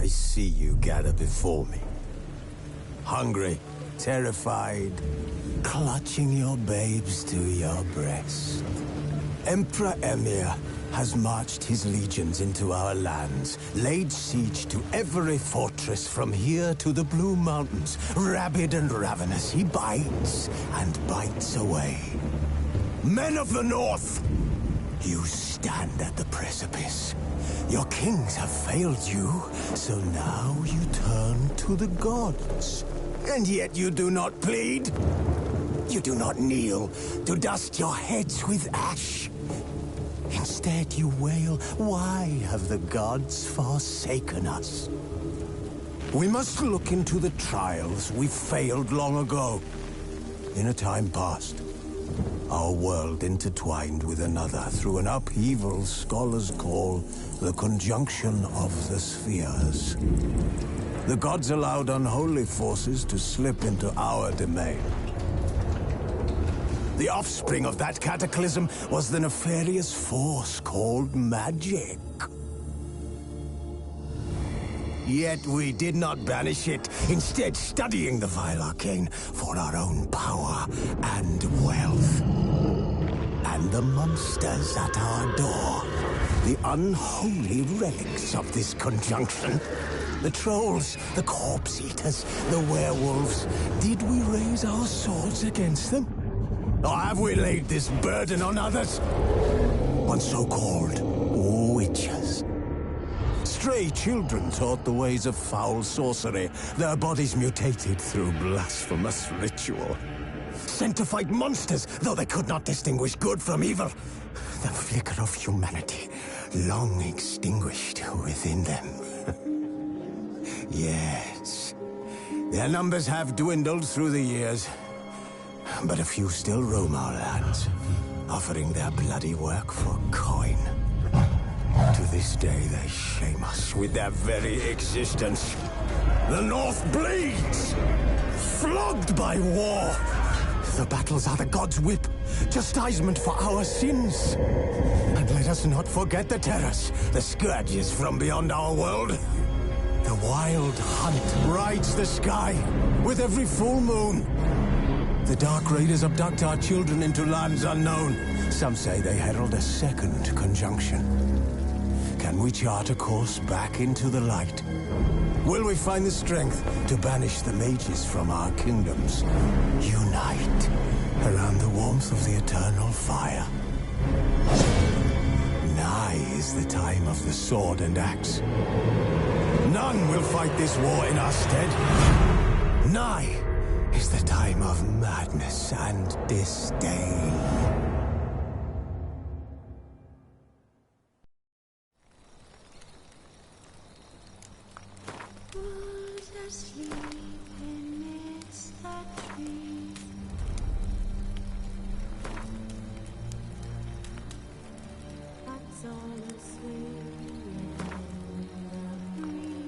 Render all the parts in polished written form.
I see you gather before me. Hungry, terrified, clutching your babes to your breast. Emperor Emir has marched his legions into our lands, laid siege to every fortress from here to the Blue Mountains. Rabid and ravenous, he bites and bites away. Men of the North, you stand at the precipice. Your kings have failed you, so now you turn to the gods. And yet you do not plead. You do not kneel to dust your heads with ash. Instead you wail, why have the gods forsaken us? We must look into the trials we failed long ago. In a time past, our world intertwined with another through an upheaval scholars call the conjunction of the spheres. The gods allowed unholy forces to slip into our domain. The offspring of that cataclysm was the nefarious force called magic. Yet we did not banish it, instead studying the vile arcane for our own power and wealth. And the monsters at our door, the unholy relics of this conjunction. The trolls, the corpse-eaters, the werewolves. Did we raise our swords against them? Or have we laid this burden on others? On so-called witches. Stray children taught the ways of foul sorcery, their bodies mutated through blasphemous ritual. Sent to fight monsters, though they could not distinguish good from evil. The flicker of humanity, long extinguished within them. Yes, their numbers have dwindled through the years, but a few still roam our lands, offering their bloody work for coin. To this day, they shame us with their very existence. The North bleeds, flogged by war. The battles are the gods' whip, chastisement for our sins. And let us not forget the terrors, the scourges from beyond our world. The wild hunt rides the sky with every full moon. The Dark Raiders abduct our children into lands unknown. Some say they herald a second conjunction. Can we chart a course back into the light? Will we find the strength to banish the mages from our kingdoms? Unite around the warmth of the eternal fire. Nigh is the time of the sword and axe. None will fight this war in our stead. Nigh is the time of madness and disdain. Who's asleep amidst that tree? That's all asleep in the breeze.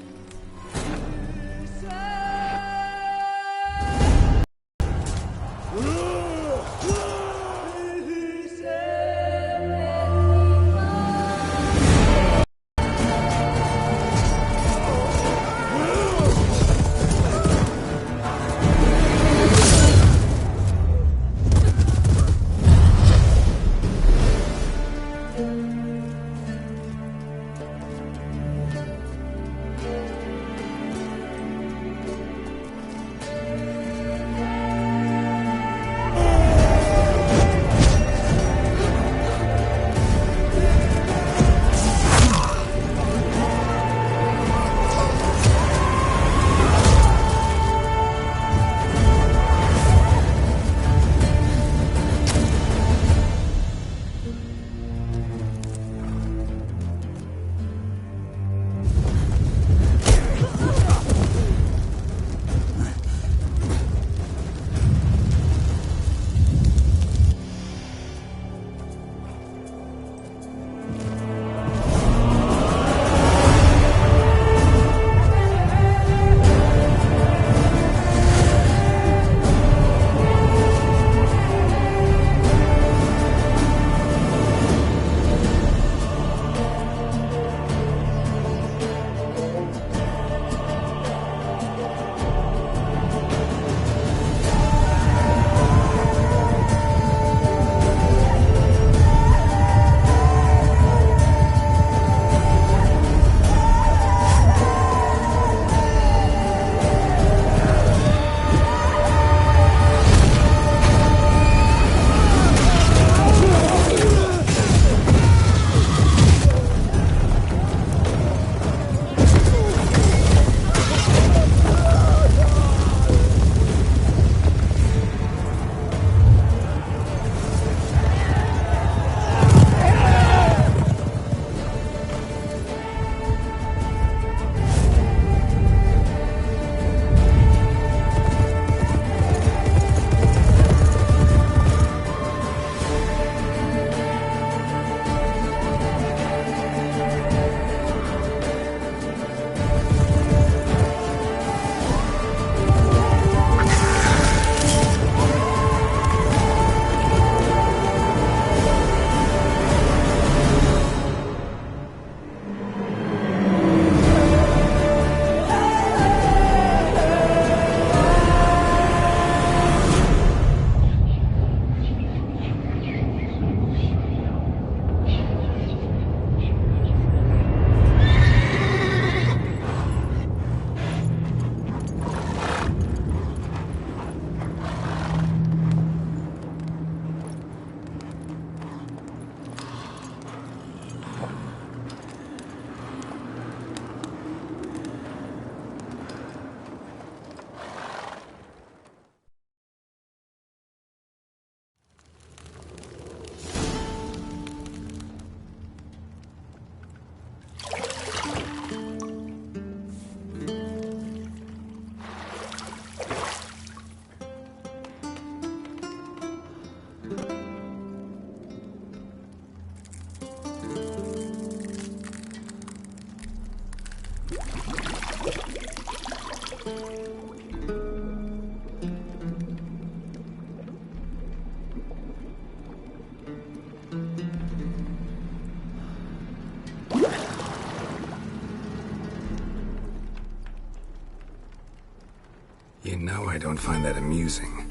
You know I don't find that amusing.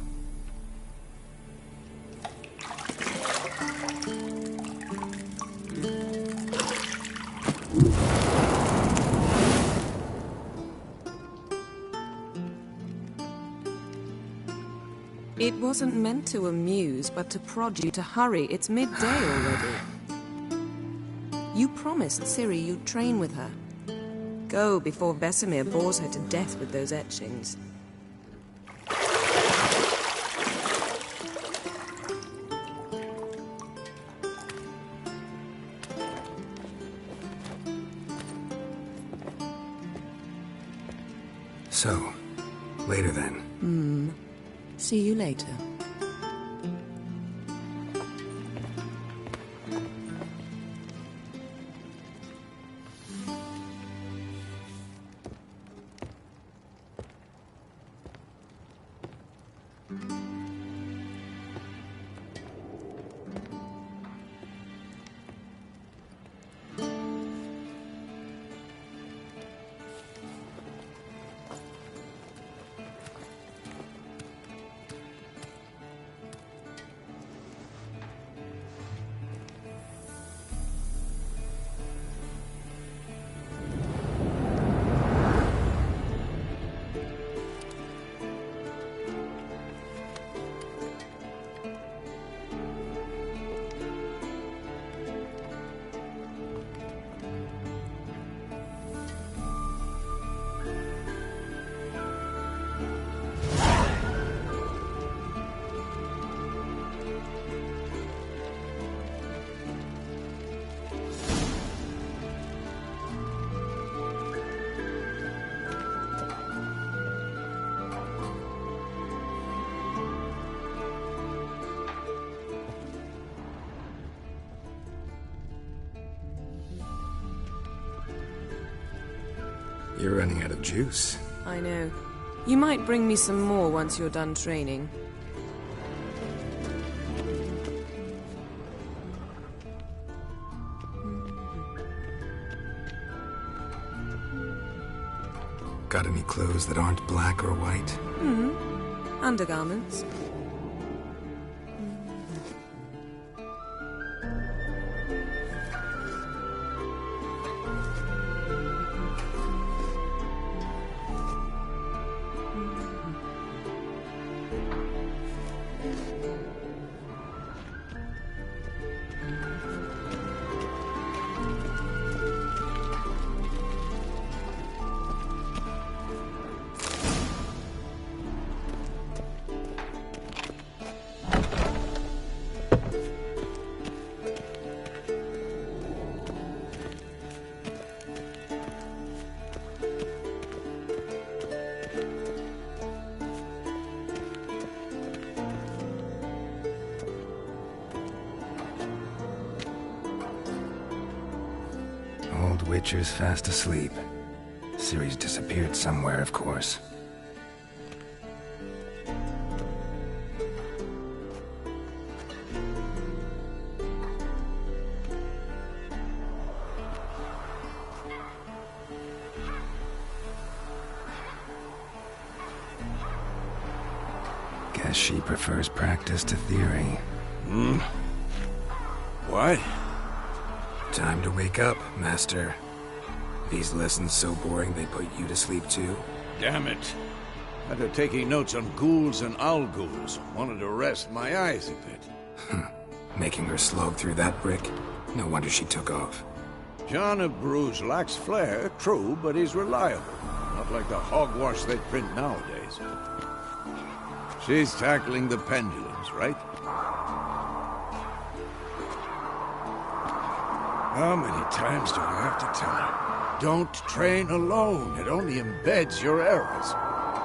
It wasn't meant to amuse, but to prod you to hurry. It's midday already. You promised Ciri you'd train with her. Go before Vesemir bores her to death with those etchings. So, later then. See you later. You're running out of juice. I know. You might bring me some more once you're done training. Got any clothes that aren't black or white? Undergarments. Old Witcher's fast asleep. Ciri's disappeared somewhere, of course. Guess she prefers practice to theory. What? Time to wake up, Master. These lessons so boring they put you to sleep too? Damn it. After taking notes on ghouls and owl ghouls, wanted to rest my eyes a bit. Making her slog through that brick? No wonder she took off. John of Bruges lacks flair, true, but he's reliable. Not like the hogwash they print nowadays. She's tackling the pendulums, right? How many times do I have to tell her? Don't train alone. It only embeds your errors.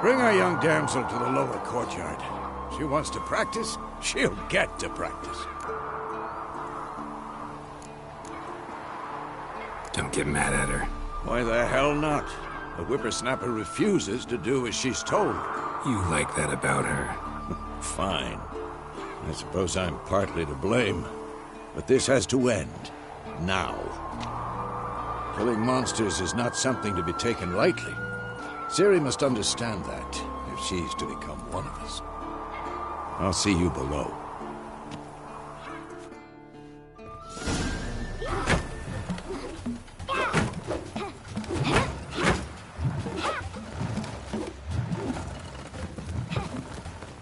Bring our young damsel to the lower courtyard. She wants to practice, she'll get to practice. Don't get mad at her. Why the hell not? The whippersnapper refuses to do as she's told. You like that about her. Fine. I suppose I'm partly to blame. But this has to end. Now. Killing monsters is not something to be taken lightly. Ciri must understand that, if she's to become one of us. I'll see you below.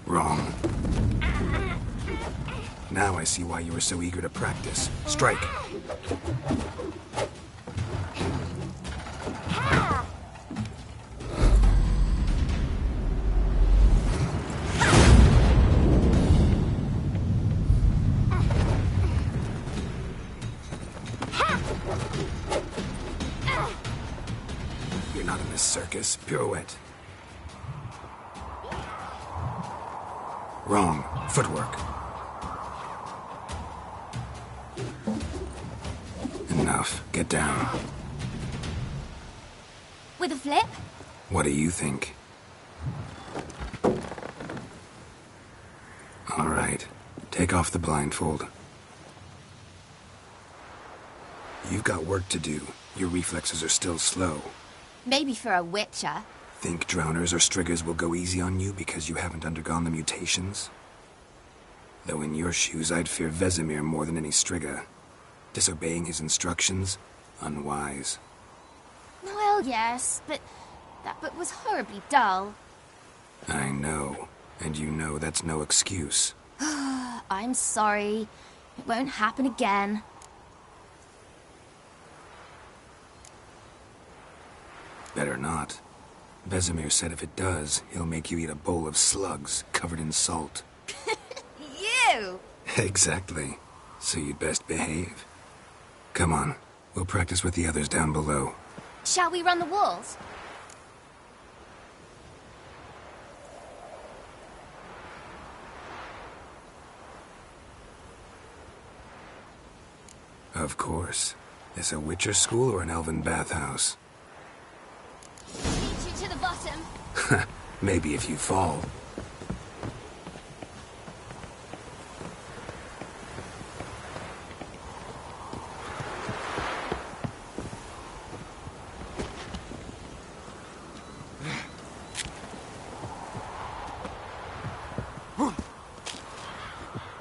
Wrong. Now I see why you were so eager to practice. Strike. You're not in this circus. Pirouette. Wrong. Footwork. Enough. Get down. With a flip? What do you think? All right. Take off the blindfold. You've got work to do. Your reflexes are still slow. Maybe for a witcher. Think drowners or striggers will go easy on you because you haven't undergone the mutations? Though in your shoes, I'd fear Vesemir more than any strigger. Disobeying his instructions, unwise. Well, yes, but that book was horribly dull. I know, and you know that's no excuse. I'm sorry. It won't happen again. Better not. Vesemir said if it does, he'll make you eat a bowl of slugs covered in salt. You! Exactly. So you'd best behave. Come on, we'll practice with the others down below. Shall we run the walls? Of course. Is a Witcher school or an elven bathhouse? Beat you to the bottom. Maybe if you fall.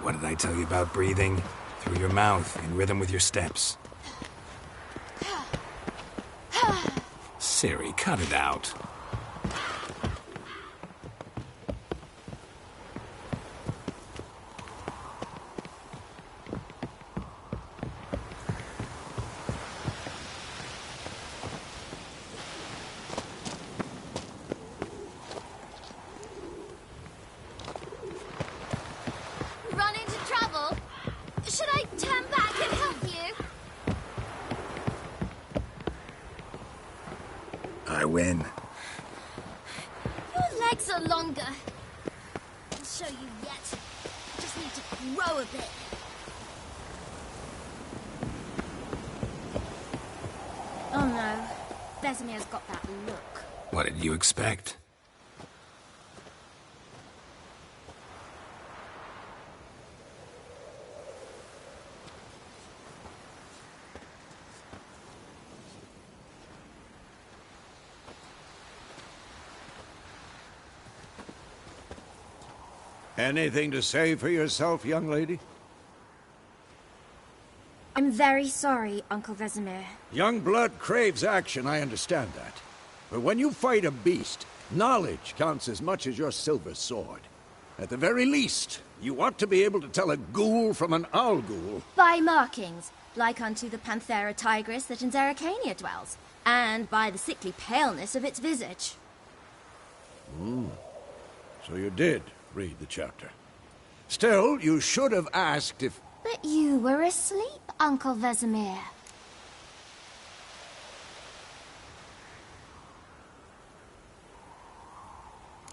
What did I tell you about breathing? Through your mouth, in rhythm with your steps. Ciri, cut it out. Run into trouble? Should I turn back and help you? I win. Your legs are longer. I'll show you yet. I just need to grow a bit. Oh no. Vesemir's got that look. What did you expect? Anything to say for yourself, young lady? I'm very sorry, Uncle Vesemir. Young blood craves action, I understand that. But when you fight a beast, knowledge counts as much as your silver sword. At the very least, you ought to be able to tell a ghoul from an owl ghoul. By markings, like unto the Panthera tigris that in Zeracania dwells, and by the sickly paleness of its visage. So you did read the chapter. Still, you should have asked if... But you were asleep, Uncle Vesemir.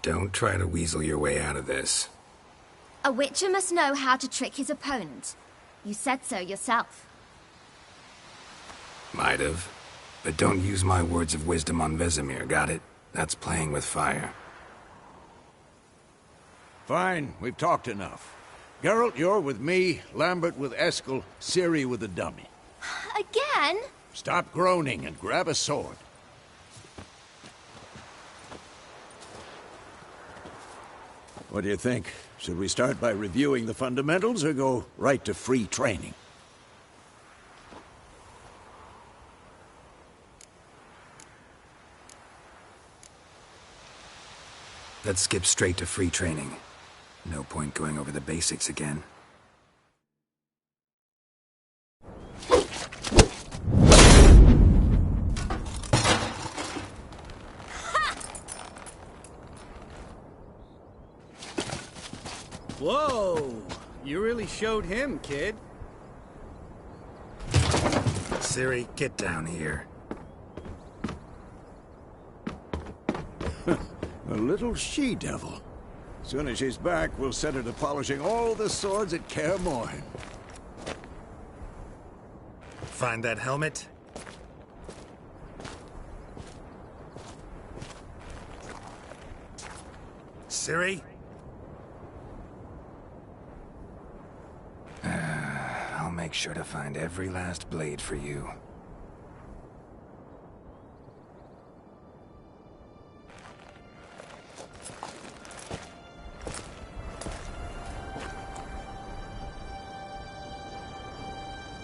Don't try to weasel your way out of this. A witcher must know how to trick his opponent. You said so yourself. Might have. But don't use my words of wisdom on Vesemir, got it? That's playing with fire. Fine, we've talked enough. Geralt, you're with me, Lambert with Eskel, Ciri with the dummy. Again? Stop groaning and grab a sword. What do you think? Should we start by reviewing the fundamentals or go right to free training? Let's skip straight to free training. No point going over the basics again. Whoa! You really showed him, kid. Ciri, get down here. A little she-devil. Soon as she's back, we'll set her to polishing all the swords at Kaer Morhen. Find that helmet? Ciri? I'll make sure to find every last blade for you.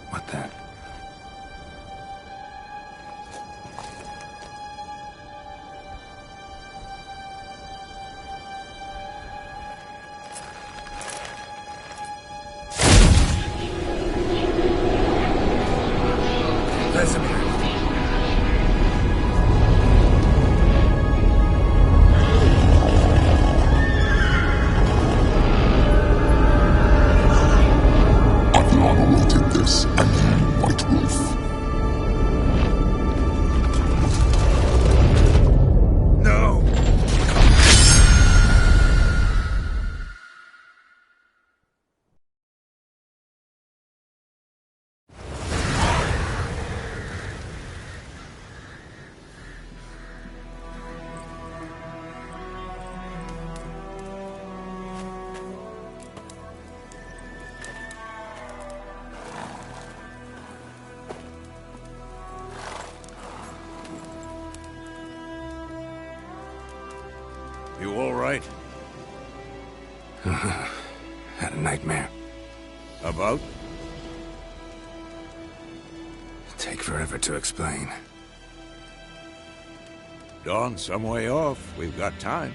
What then? Vesemir. I've long awaited this, and you, White Wolf. No! You all right? Had a nightmare. About? Take forever to explain. Dawn's some way off. We've got time.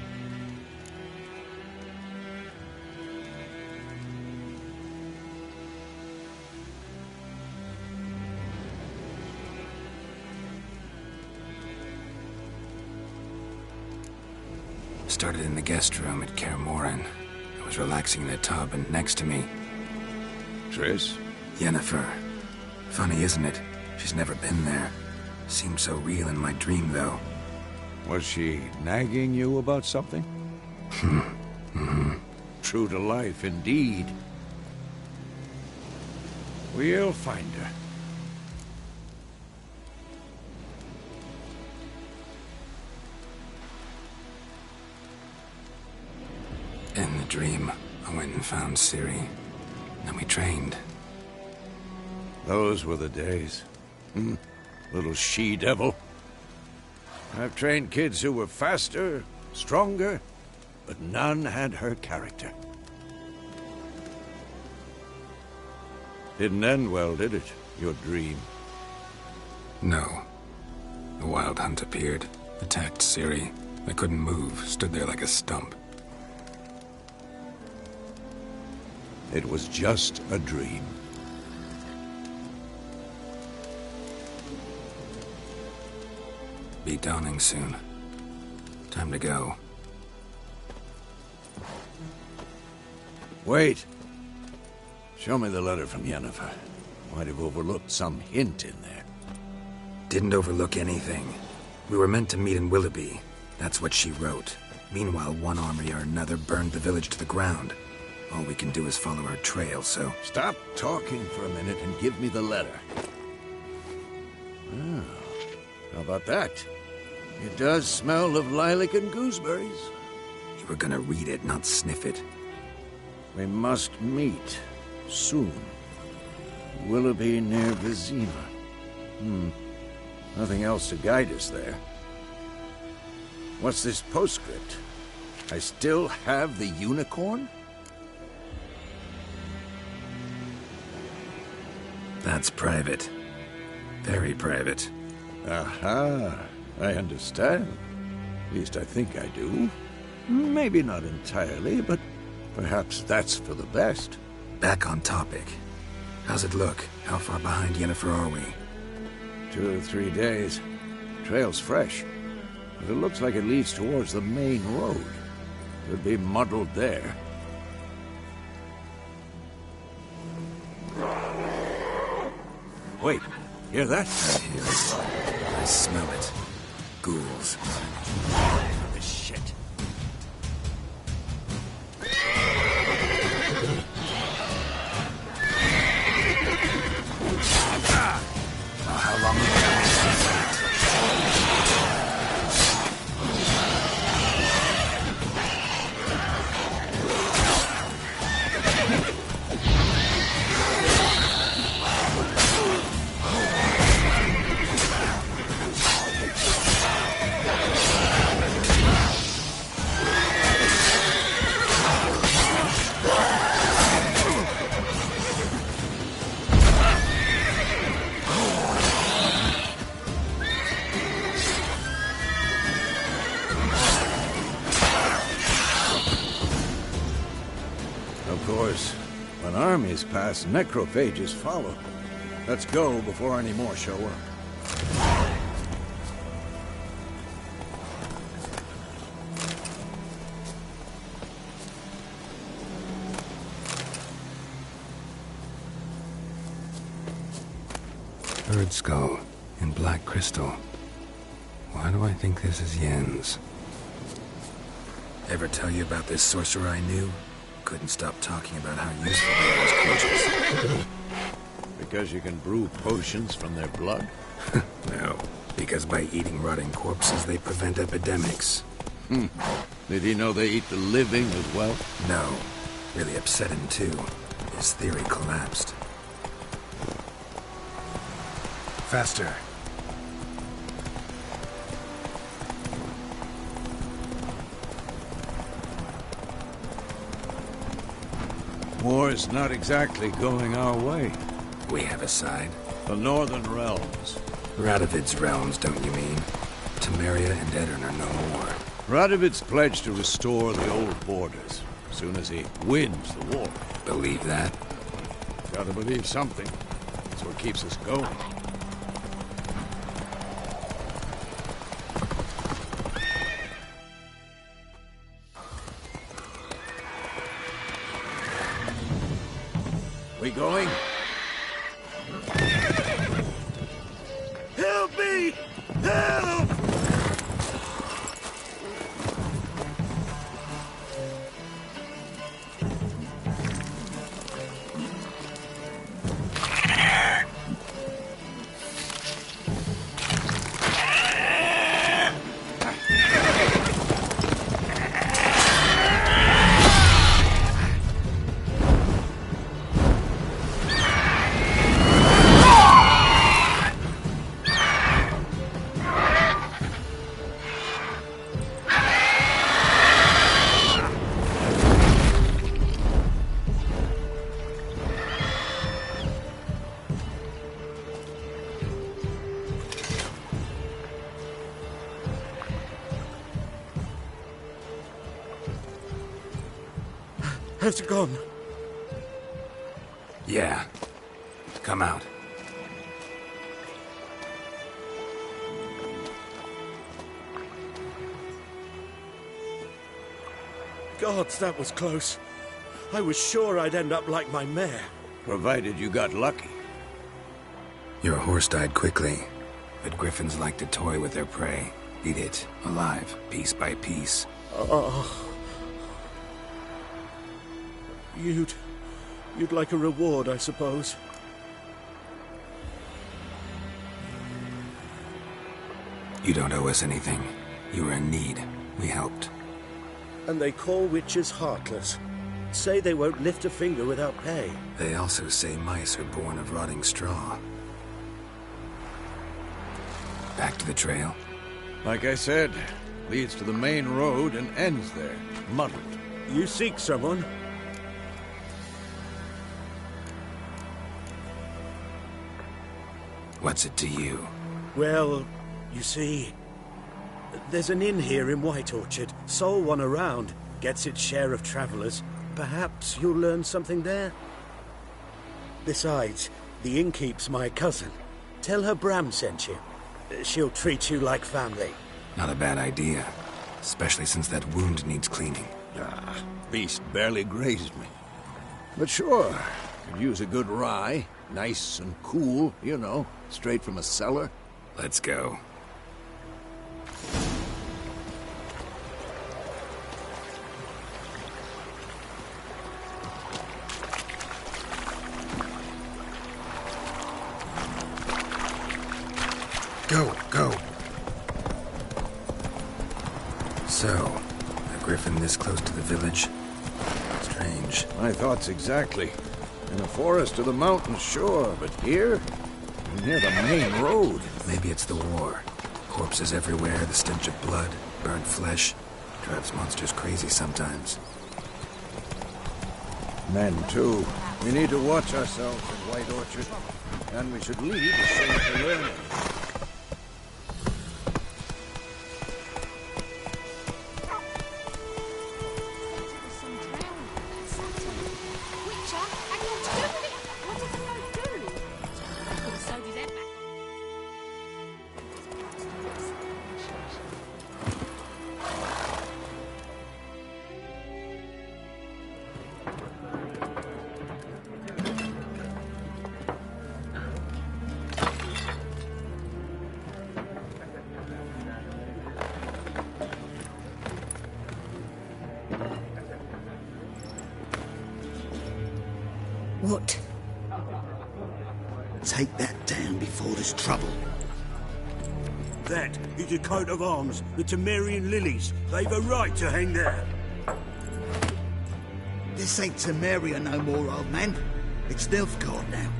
Started in the guest room at Kaer Morhen. I was relaxing in the tub, and next to me, Triss? Yennefer. Funny, isn't it? She's never been there. Seemed so real in my dream, though. Was she nagging you about something? True to life, indeed. We'll find her. In the dream, I went and found Ciri. Then we trained. Those were the days. Little she-devil. I've trained kids who were faster, stronger, but none had her character. Didn't end well, did it? Your dream? No. The Wild Hunt appeared, attacked Ciri. I couldn't move, stood there like a stump. It was just a dream. Be dawning soon. Time to go. Wait. Show me the letter from Yennefer. Might have overlooked some hint in there. Didn't overlook anything. We were meant to meet in Willoughby. That's what she wrote. Meanwhile, one army or another burned the village to the ground. All we can do is follow her trail, so... Stop talking for a minute and give me the letter. Oh, how about that? It does smell of lilac and gooseberries. You were gonna read it, not sniff it. We must meet soon. Willoughby near Vizima. Nothing else to guide us there. What's this postscript? I still have the unicorn? That's private. Very private. Aha, I understand. At least I think I do. Maybe not entirely, but perhaps that's for the best. Back on topic. How's it look? How far behind Yennefer are we? 2 or 3 days. Trail's fresh, but it looks like it leads towards the main road. Could be muddled there. Wait, hear that? I hear it. I smell it. Ghouls. The shit. How long have we Of course, when armies pass, necrophages follow. Let's go before any more show up. Bird skull in black crystal. Why do I think this is Yen's? Ever tell you about this sorcerer I knew? Couldn't stop talking about how useful they are as creatures. Because you can brew potions from their blood? No, because by eating rotting corpses they prevent epidemics. Did he know they eat the living as well? No, really upset him too. His theory collapsed. Faster. War's not exactly going our way. We have a side. The Northern Realms. Radovid's realms, don't you mean? Temeria and Edirn are no more. Radovid's pledged to restore the old borders as soon as he wins the war. Believe that? Gotta believe something. That's what keeps us going. We going? Help me! Help! Has it gone? Yeah. Come out. Gods, that was close. I was sure I'd end up like my mare. Provided you got lucky. Your horse died quickly, but griffins like to toy with their prey. Eat it, alive, piece by piece. You'd like a reward, I suppose. You don't owe us anything. You were in need. We helped. And they call witches heartless. Say they won't lift a finger without pay. They also say mice are born of rotting straw. Back to the trail? Like I said, leads to the main road and ends there, muddled. You seek someone? What's it to you? Well, you see, there's an inn here in White Orchard. Sole one around. Gets its share of travelers. Perhaps you'll learn something there? Besides, the innkeep's my cousin. Tell her Bram sent you. She'll treat you like family. Not a bad idea. Especially since that wound needs cleaning. Ah, beast barely grazed me. But sure, could use a good rye. Nice and cool, you know, straight from a cellar. Let's go. Go. So, a griffin this close to the village? Strange. My thoughts exactly. In a forest or the mountains, sure, but here? Near the main road. Maybe it's the war. Corpses everywhere, the stench of blood, burnt flesh. Drives monsters crazy sometimes. Men, too. We need to watch ourselves in White Orchard. And we should lead as soon as we learn it. What? Take that down before there's trouble. That is a coat of arms, the Temerian lilies. They've a right to hang there. This ain't Temeria no more, old man. It's Nilfgaard now.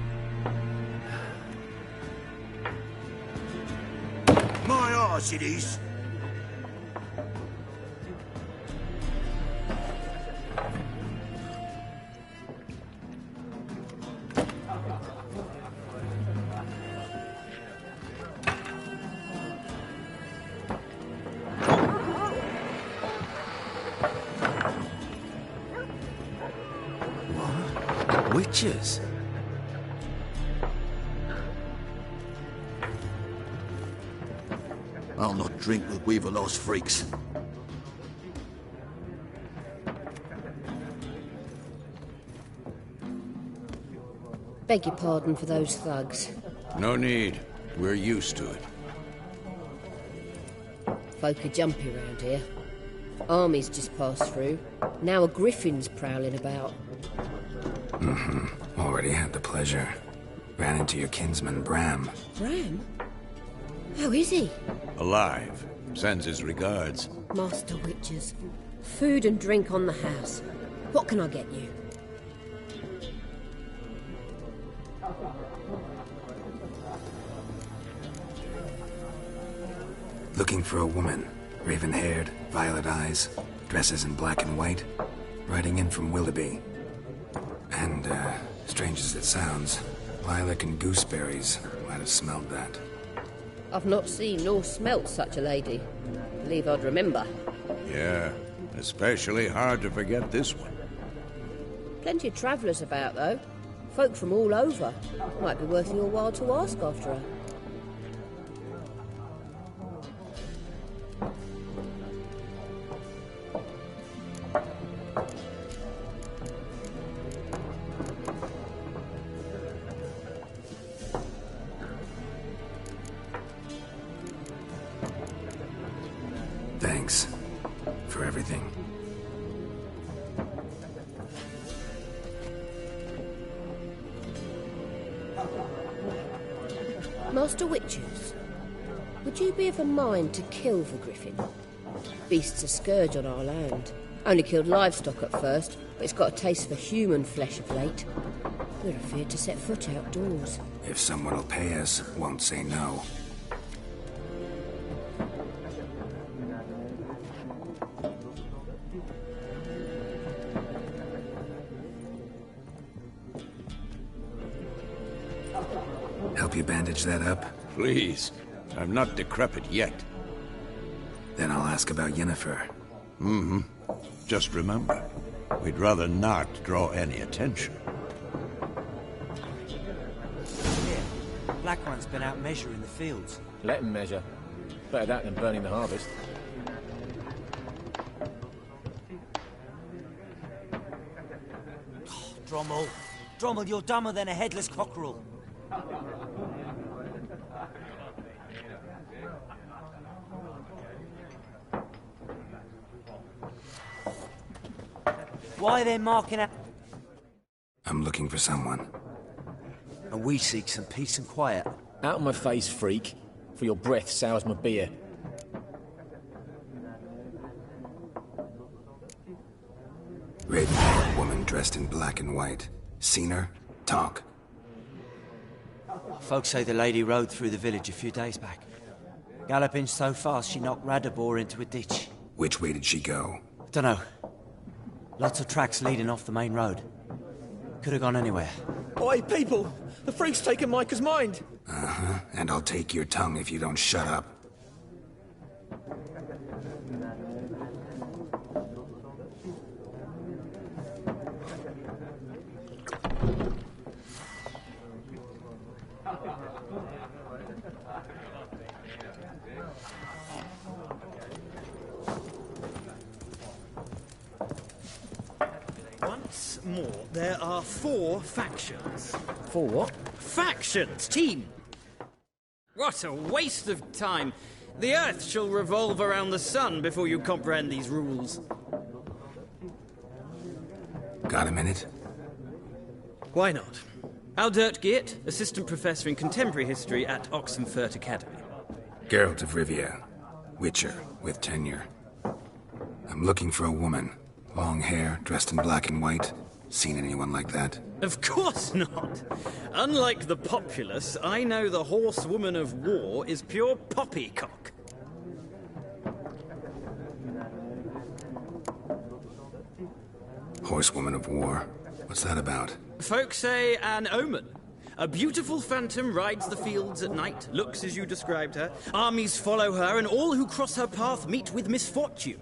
My arse it is. Witches? I'll not drink with Weaver-lost freaks. Beg your pardon for those thugs. No need. We're used to it. Folk are jumpy around here. Armies just passed through. Now a griffin's prowling about. Already had the pleasure. Ran into your kinsman, Bram. Bram? How is he? Alive. Sends his regards. Master Witches. Food and drink on the house. What can I get you? Looking for a woman. Raven-haired, violet eyes, dresses in black and white. Riding in from Willoughby. And, strange as it sounds, lilac and gooseberries. Might have smelled that. I've not seen nor smelt such a lady. Believe I'd remember. Yeah, especially hard to forget this one. Plenty of travellers about, though. Folk from all over. Might be worth your while to ask after her. Thanks for everything. Master Witches, would you be of a mind to kill the griffin? Beast's a scourge on our land. Only killed livestock at first, but it's got a taste for human flesh of late. We're afraid to set foot outdoors. If someone will pay us, won't say no. Help you bandage that up? Please. I'm not decrepit yet. Then I'll ask about Yennefer. Mm-hmm. Just remember, we'd rather not draw any attention. Yeah, Blackrun's been out measuring the fields. Let him measure. Better that than burning the harvest. Oh, Drommel. Drommel, you're dumber than a headless cockerel. Why are they marking out? I'm looking for someone. And we seek some peace and quiet. Out of my face, freak. For your breath sours my beer. Raven-haired woman dressed in black and white. Seen her? Talk. Folks say the lady rode through the village a few days back. Galloping so fast she knocked Radabor into a ditch. Which way did she go? Dunno. Lots of tracks leading off the main road. Could have gone anywhere. Oi, people! The freak's taken Micah's mind! Uh-huh. And I'll take your tongue if you don't shut up. Once more, there are 4 factions. 4 what? Factions, team! What a waste of time. The Earth shall revolve around the sun before you comprehend these rules. Got a minute? Why not? Aldert Geert, Assistant Professor in Contemporary History at Oxenfurt Academy. Geralt of Rivia. Witcher, with tenure. I'm looking for a woman. Long hair, dressed in black and white. Seen anyone like that? Of course not. Unlike the populace, I know the horsewoman of war is pure poppycock. Horsewoman of war? What's that about? Folks say an omen. A beautiful phantom rides the fields at night, looks as you described her. Armies follow her, and all who cross her path meet with misfortune.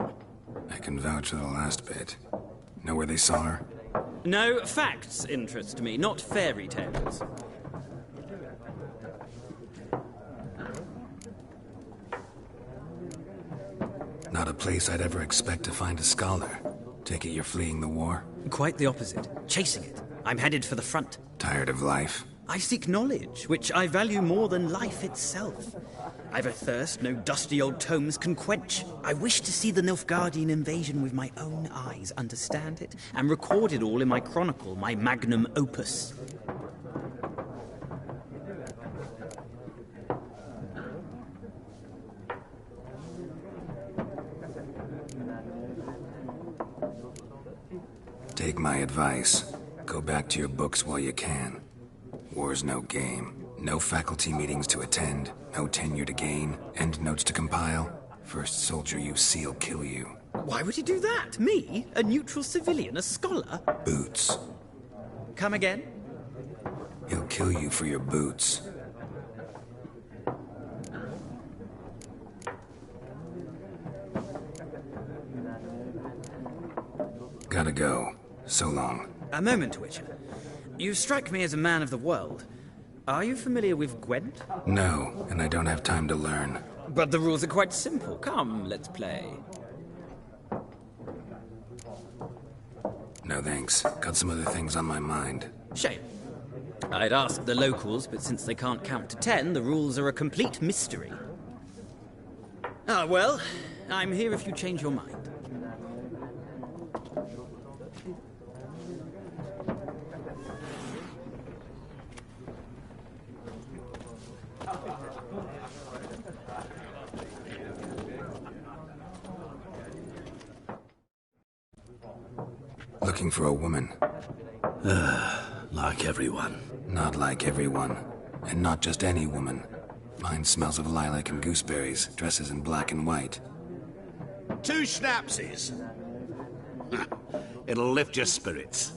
I can vouch for the last bit. Know where they saw her? No, facts interest me, not fairy tales. Not a place I'd ever expect to find a scholar. Take it you're fleeing the war? Quite the opposite. Chasing it. I'm headed for the front. Tired of life? I seek knowledge, which I value more than life itself. I've a thirst no dusty old tomes can quench. I wish to see the Nilfgaardian invasion with my own eyes, understand it, and record it all in my chronicle, my magnum opus. Take my advice. Go back to your books while you can. War's no game. No faculty meetings to attend. No tenure to gain. End notes to compile. First soldier you see'll kill you. Why would he do that? Me? A neutral civilian? A scholar? Boots. Come again? He'll kill you for your boots. Gotta go. So long. A moment, Witcher. You strike me as a man of the world. Are you familiar with Gwent? No, and I don't have time to learn. But the rules are quite simple. Come, let's play. No thanks. Got some other things on my mind. Shame. I'd ask the locals, but since they can't count to 10, the rules are a complete mystery. Ah, well, I'm here if you change your mind. looking for a woman. Like everyone. Not like everyone. And not just any woman. Mine smells of lilac and gooseberries, dresses in black and white. 2 schnapsies. It'll lift your spirits.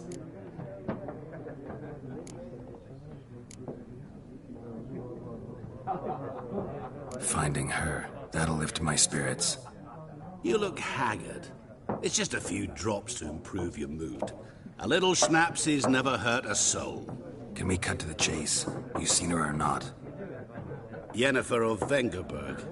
Finding her, that'll lift my spirits. You look haggard. It's just a few drops to improve your mood. A little schnapsies never hurt a soul. Can we cut to the chase? You seen her or not? Yennefer of Vengerberg.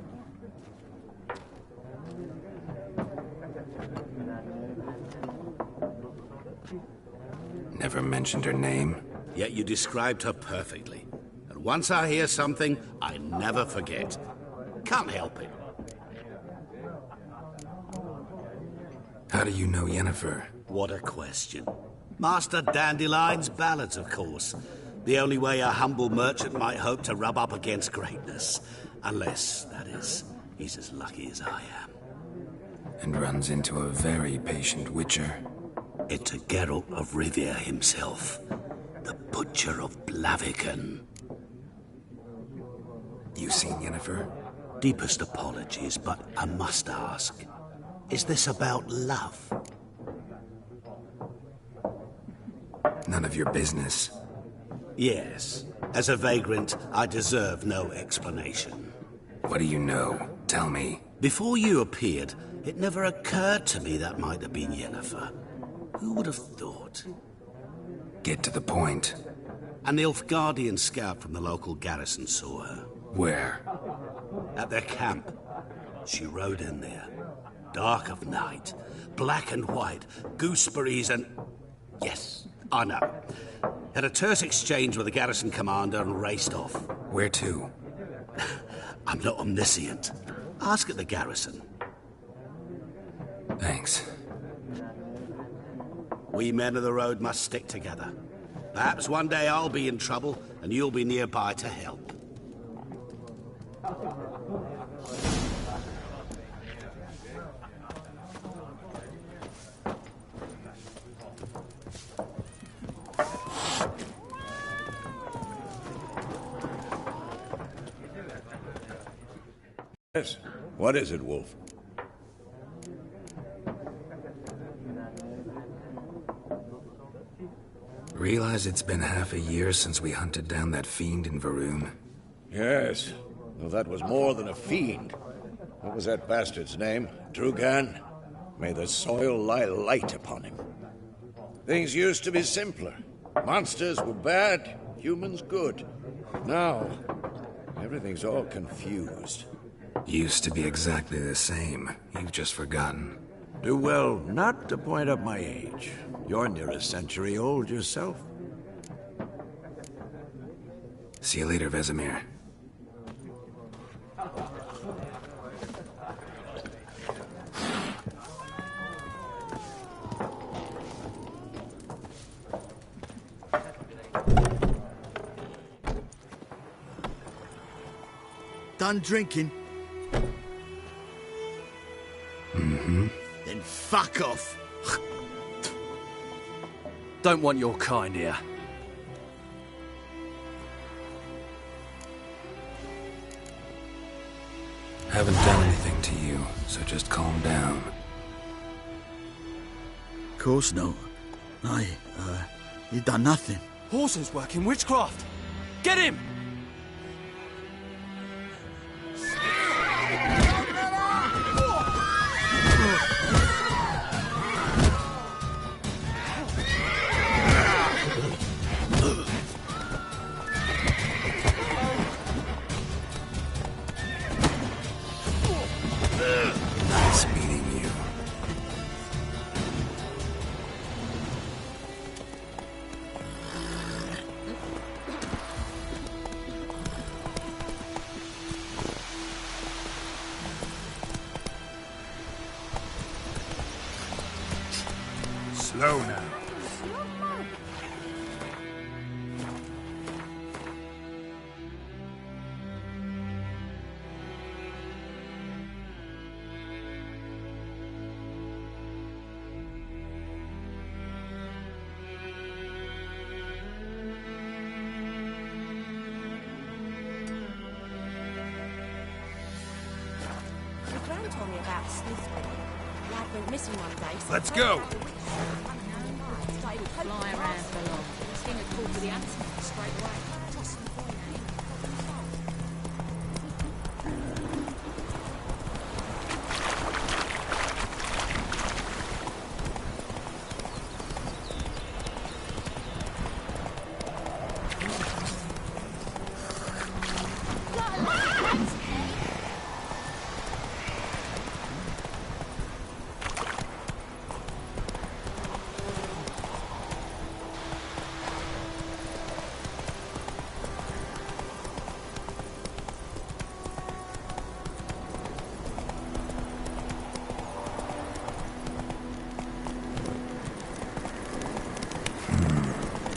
Never mentioned her name. Yet you described her perfectly. And once I hear something, I never forget. Can't help it. How do you know Yennefer? What a question. Master Dandelion's ballads, of course. The only way a humble merchant might hope to rub up against greatness. Unless, that is, he's as lucky as I am. And runs into a very patient witcher. It's a Geralt of Rivia himself. The Butcher of Blaviken. You seen Yennefer? Deepest apologies, but I must ask. Is this about love? None of your business. Yes. As a vagrant, I deserve no explanation. What do you know? Tell me. Before you appeared, it never occurred to me that might have been Yennefer. Who would have thought? Get to the point. A Nilfgaardian scout from the local garrison saw her. Where? At their camp. She rode in there. Dark of night. Black and white. Gooseberries and... Yes, I know. Had a terse exchange with the garrison commander and raced off. Where to? I'm not omniscient. Ask at the garrison. Thanks. We men of the road must stick together. Perhaps one day I'll be in trouble and you'll be nearby to help. Yes. What is it, Wolf? Realize it's been half a year since we hunted down that fiend in Varun? Yes. Well, that was more than a fiend. What was that bastard's name? Drugan? May the soil lie light upon him. Things used to be simpler. Monsters were bad, humans good. Now, everything's all confused. Used to be exactly the same. You've just forgotten. Do well not to point up my age. You're near a century old yourself. See you later, Vesemir. Done drinking? Mm-hmm. Then fuck off. Don't want your kind here. Haven't done anything to you, so just calm down. Of course no. You done nothing. Horses working witchcraft. Get him! Nice meeting you. Slow now. told me about sleuth women. Like went missing one day. So Let's I go. heard about the witches. Started Fly around for long. Sting a call to the answer straight away. Tossing the boy now.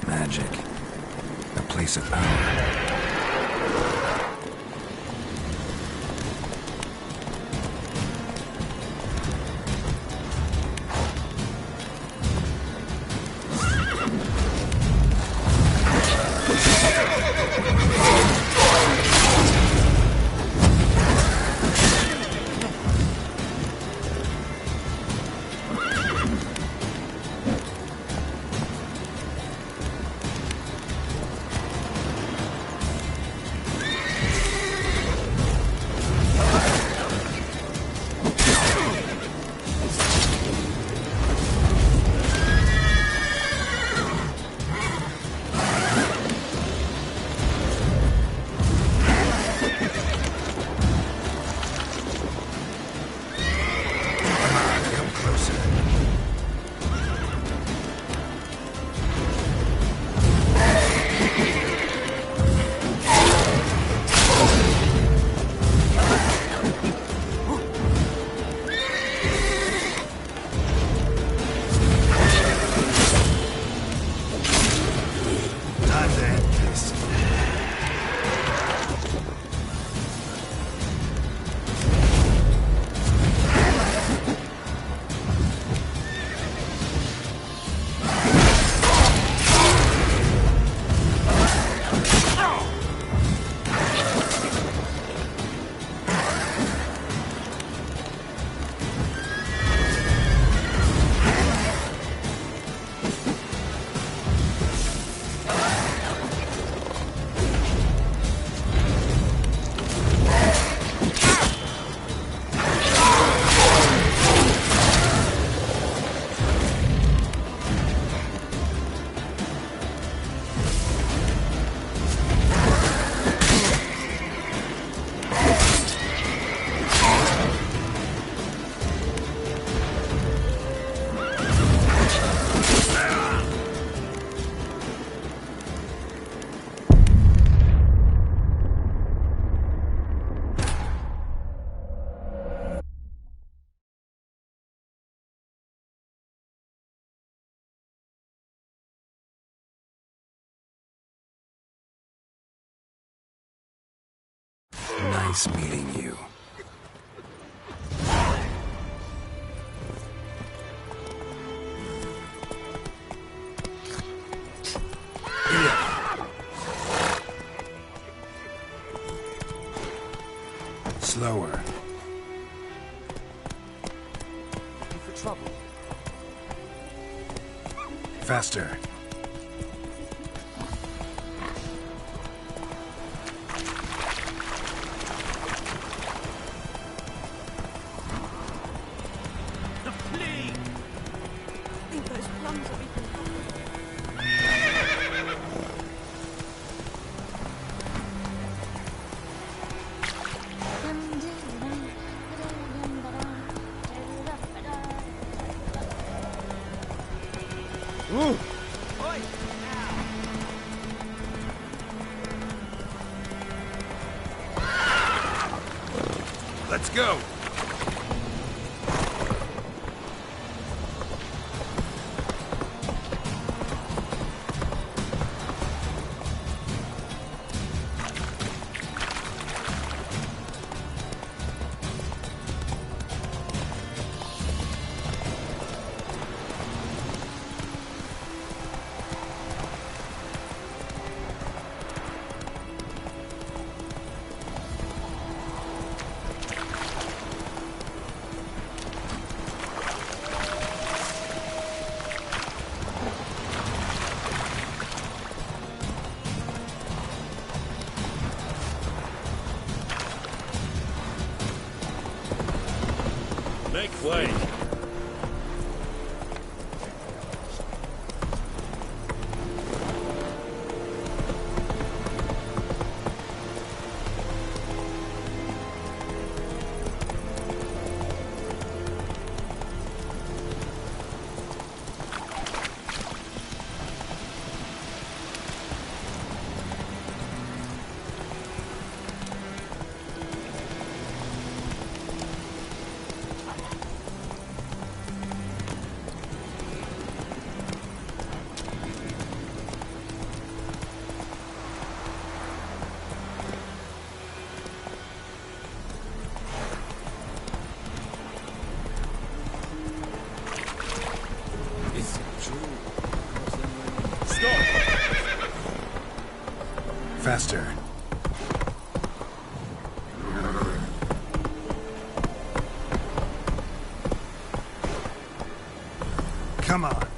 Magic. A place of power. Nice meeting you. Slower. Looking for trouble? Faster. Ooh. Let's go. Make way. Faster. Come on.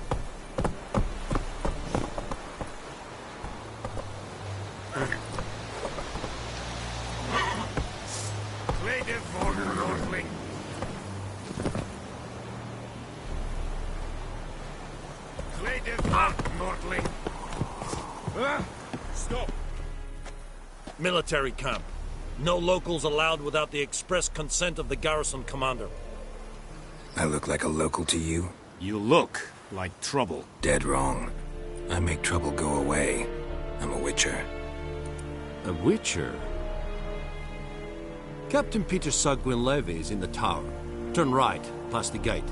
Stop! Military camp. No locals allowed without the express consent of the garrison commander. I look like a local to you? You look like trouble. Dead wrong. I make trouble go away. I'm a witcher. A witcher? Captain Peter Sagwin Levy is in the tower. Turn right, past the gate.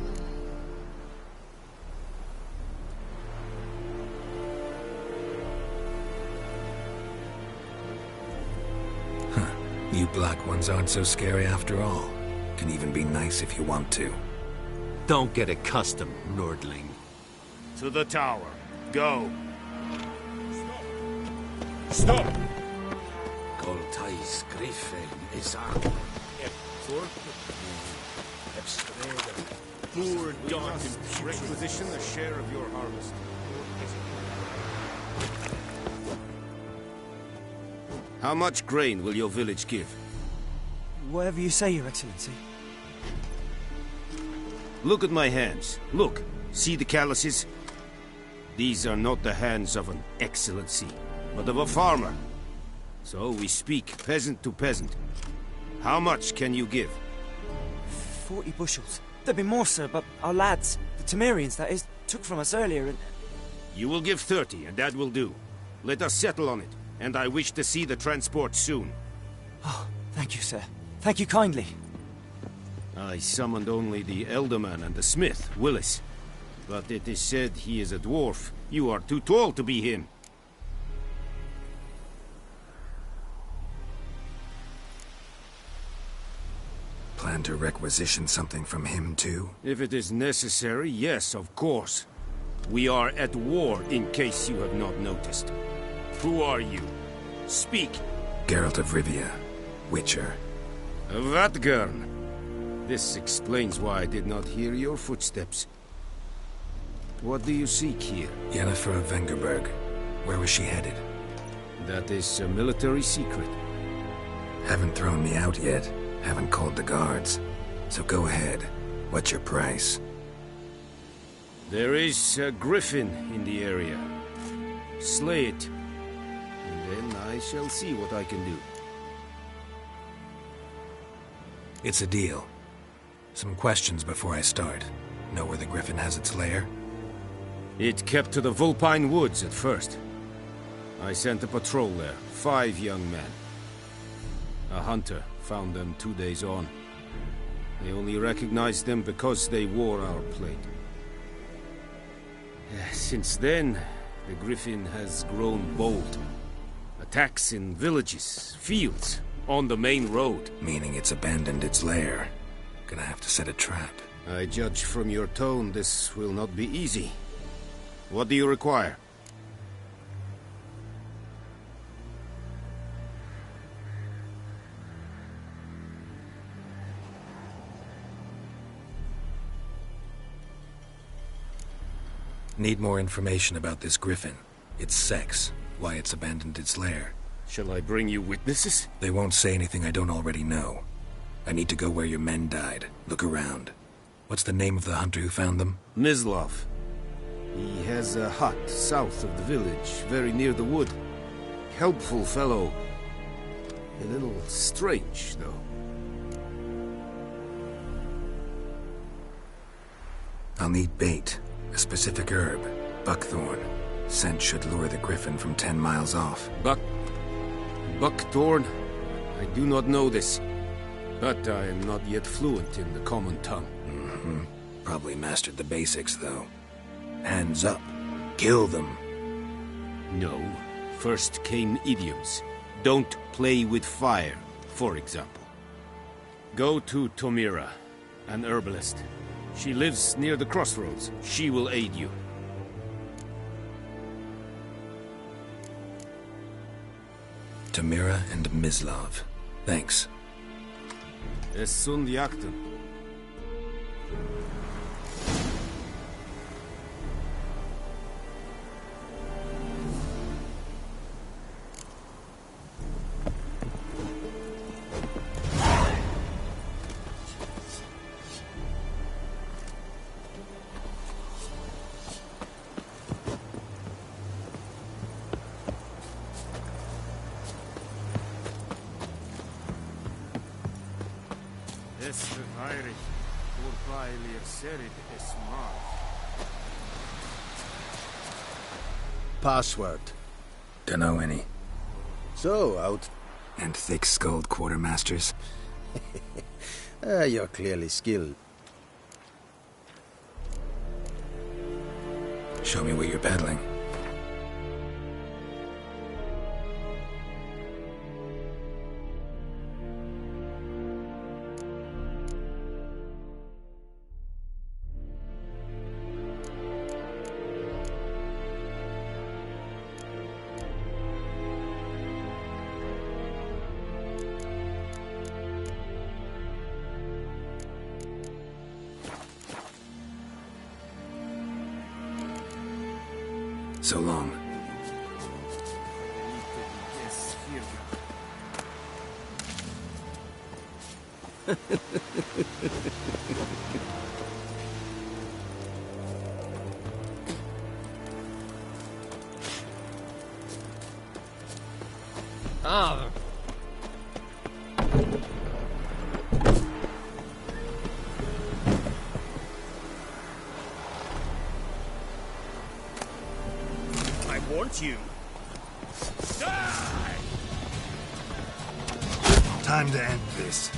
You black ones aren't so scary after all. Can even be nice if you want to. Don't get accustomed, Nordling. To the tower. Go. Stop! Coltais Griffin is Poor dark and requisition the share of your harvest. How much grain will your village give? Whatever you say, Your Excellency. Look at my hands. Look. See the calluses? These are not the hands of an excellency, but of a farmer. So we speak peasant to peasant. How much can you give? 40 bushels. There'd be more, sir, but our lads, the Temerians, that is, took from us earlier and... You will give 30, and that will do. Let us settle on it, and I wish to see the transport soon. Oh, thank you, sir. Thank you kindly. I summoned only the Elderman and the smith, Willis. But it is said he is a dwarf. You are too tall to be him. Plan to requisition something from him, too? If it is necessary, yes, of course. We are at war, in case you have not noticed. Who are you? Speak. Geralt of Rivia, Witcher. Vatgern. This explains why I did not hear your footsteps. What do you seek here? Yennefer of Vengerberg. Where was she headed? That is a military secret. Haven't thrown me out yet. Haven't called the guards. So go ahead. What's your price? There is a griffin in the area. Slay it. And then I shall see what I can do. It's a deal. Some questions before I start. Know where the griffin has its lair? It kept to the Vulpine Woods at first. I sent a patrol there, 5 young men. A hunter found them 2 days on. They only recognized them because they wore our plate. Since then, the griffin has grown bold. Attacks in villages, fields, on the main road. Meaning it's abandoned its lair. Gonna have to set a trap. I judge from your tone this will not be easy. What do you require? Need more information about this griffin. Its sex, why it's abandoned its lair. Shall I bring you witnesses? They won't say anything I don't already know. I need to go where your men died. Look around. What's the name of the hunter who found them? Mislov. He has a hut south of the village, very near the wood. Helpful fellow. A little strange, though. I'll need bait, a specific herb, buckthorn. Scent should lure the griffin from 10 miles off. Buckthorn? I do not know this, but I am not yet fluent in the common tongue. Mm-hmm. Probably mastered the basics, though. Hands up. Kill them. No. First came idioms. Don't play with fire, for example. Go to Tomira, an herbalist. She lives near the crossroads. She will aid you. Tamira and Mislov. Thanks. Es sunt jagten. Password. Dunno any. So, out... And thick-skulled quartermasters? You're clearly skilled. Show me what you're peddling. So long. Ah. I want you. Die! Time to end this.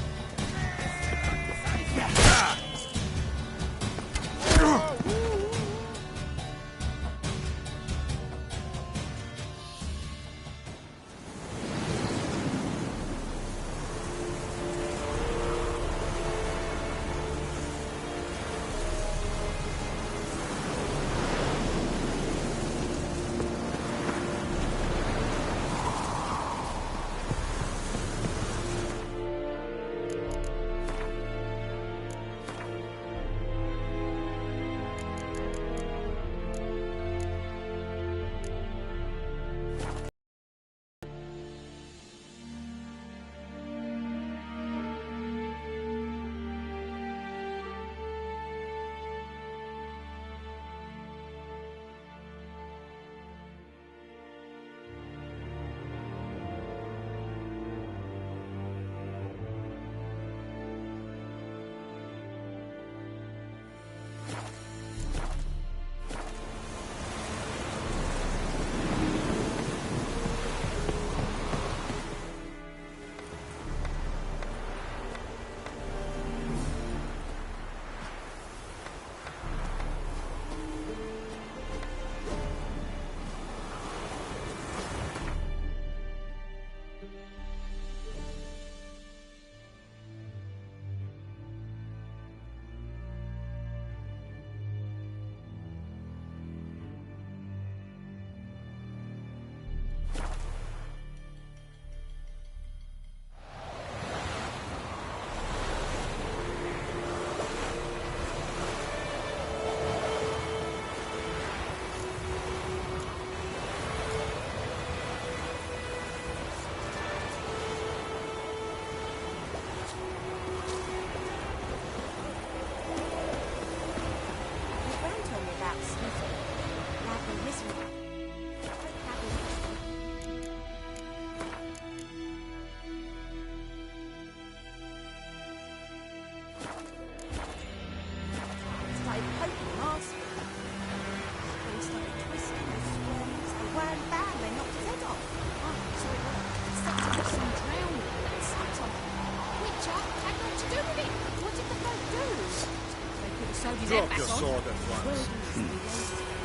Drop your sword at once.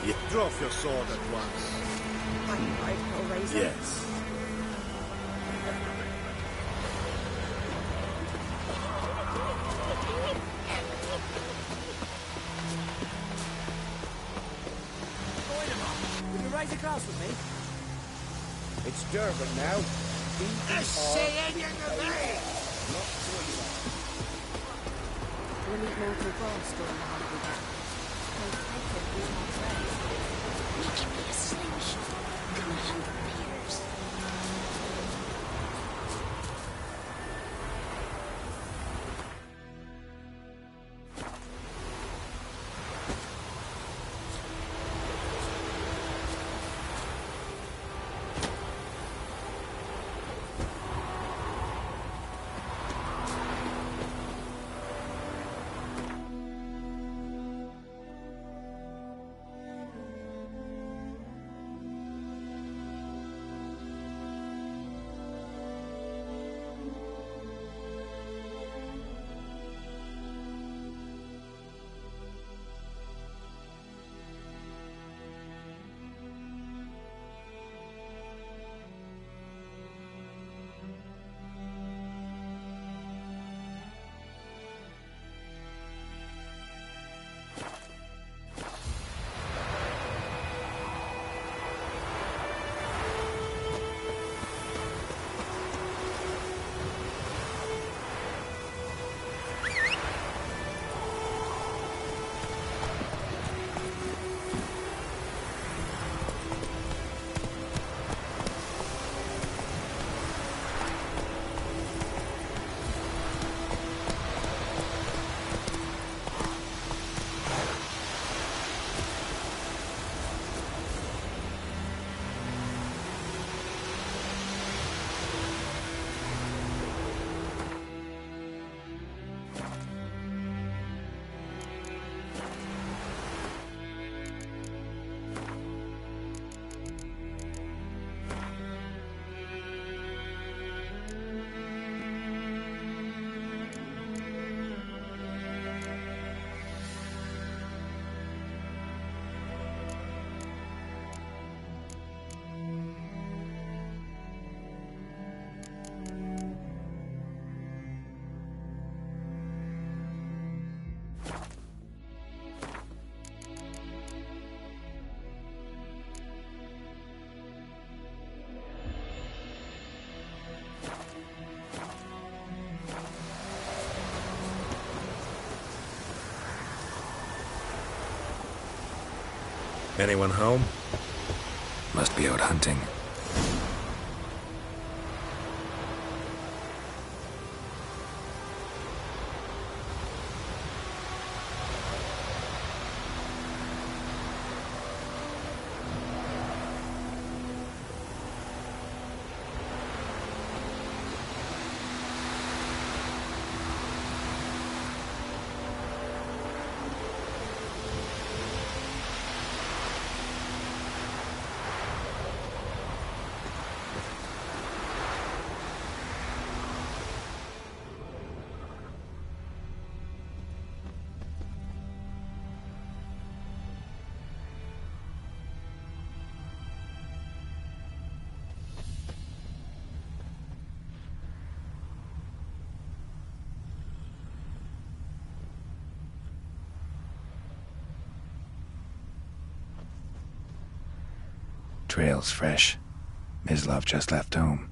You drop your sword at once. Yes. Would you raise a glass with me? It's Durban now. We'll need mortal brass during the hunt with that. We can be a slingshot. Gonna hunt bears. Anyone home? Must be out hunting. Trail's fresh. Mislav just left home.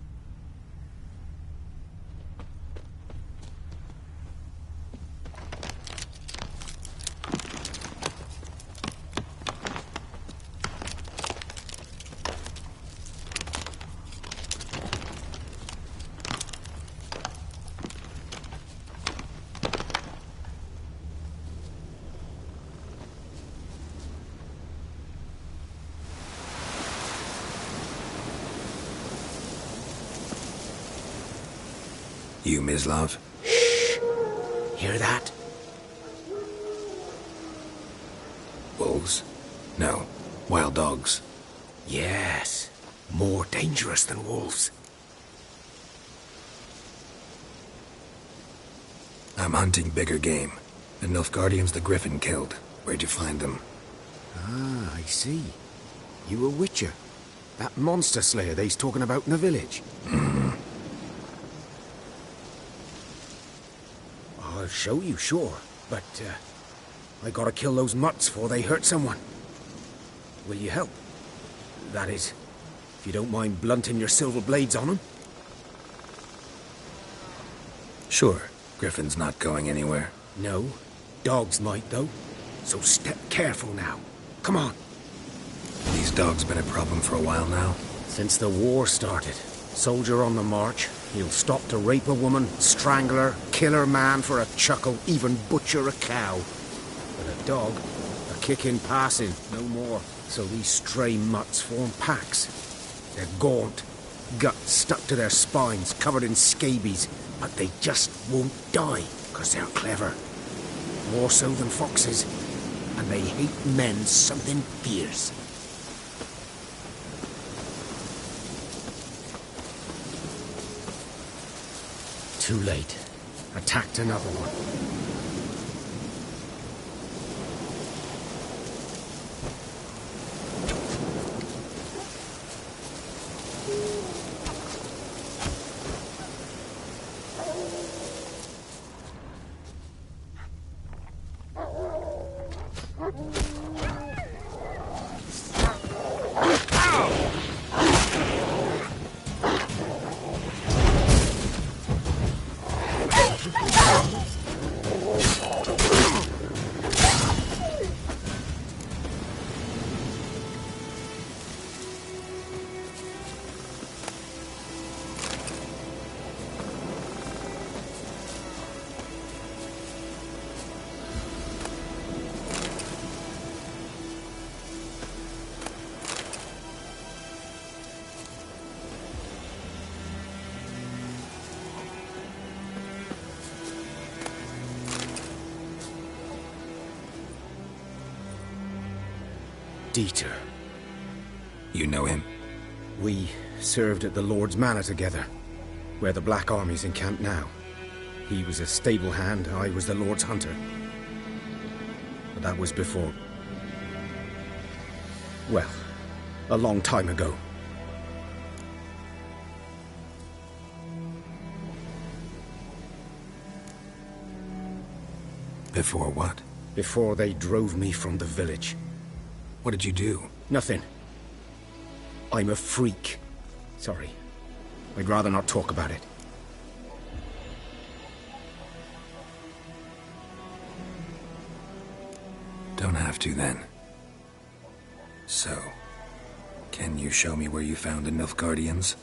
You, Mislav? Shh! Hear that? Wolves? No. Wild dogs. Yes. More dangerous than wolves. I'm hunting bigger game. The Nilfgaardians the Griffin killed. Where'd you find them? Ah, I see. You a witcher. That monster slayer they's talking about in the village. I'll show you, sure. But, I gotta kill those mutts before they hurt someone. Will you help? That is, if you don't mind blunting your silver blades on them. Sure. Griffin's not going anywhere. No. Dogs might, though. So step careful now. Come on. These dogs been a problem for a while now? Since the war started. Soldier on the march. He'll stop to rape a woman, strangle her, kill her man for a chuckle, even butcher a cow. But a dog, a kick in passing, no more. So these stray mutts form packs. They're gaunt, guts stuck to their spines, covered in scabies. But they just won't die, 'cause they're clever. More so than foxes. And they hate men something fierce. Too late. Attacked another one. Dieter. You know him? We served at the Lord's Manor together, where the Black Army's encamped now. He was a stable hand, I was the Lord's hunter. But that was before... well, a long time ago. Before what? Before they drove me from the village. What did you do? Nothing. I'm a freak. Sorry. I'd rather not talk about it. Don't have to, then. So, can you show me where you found the Nilfgaardians?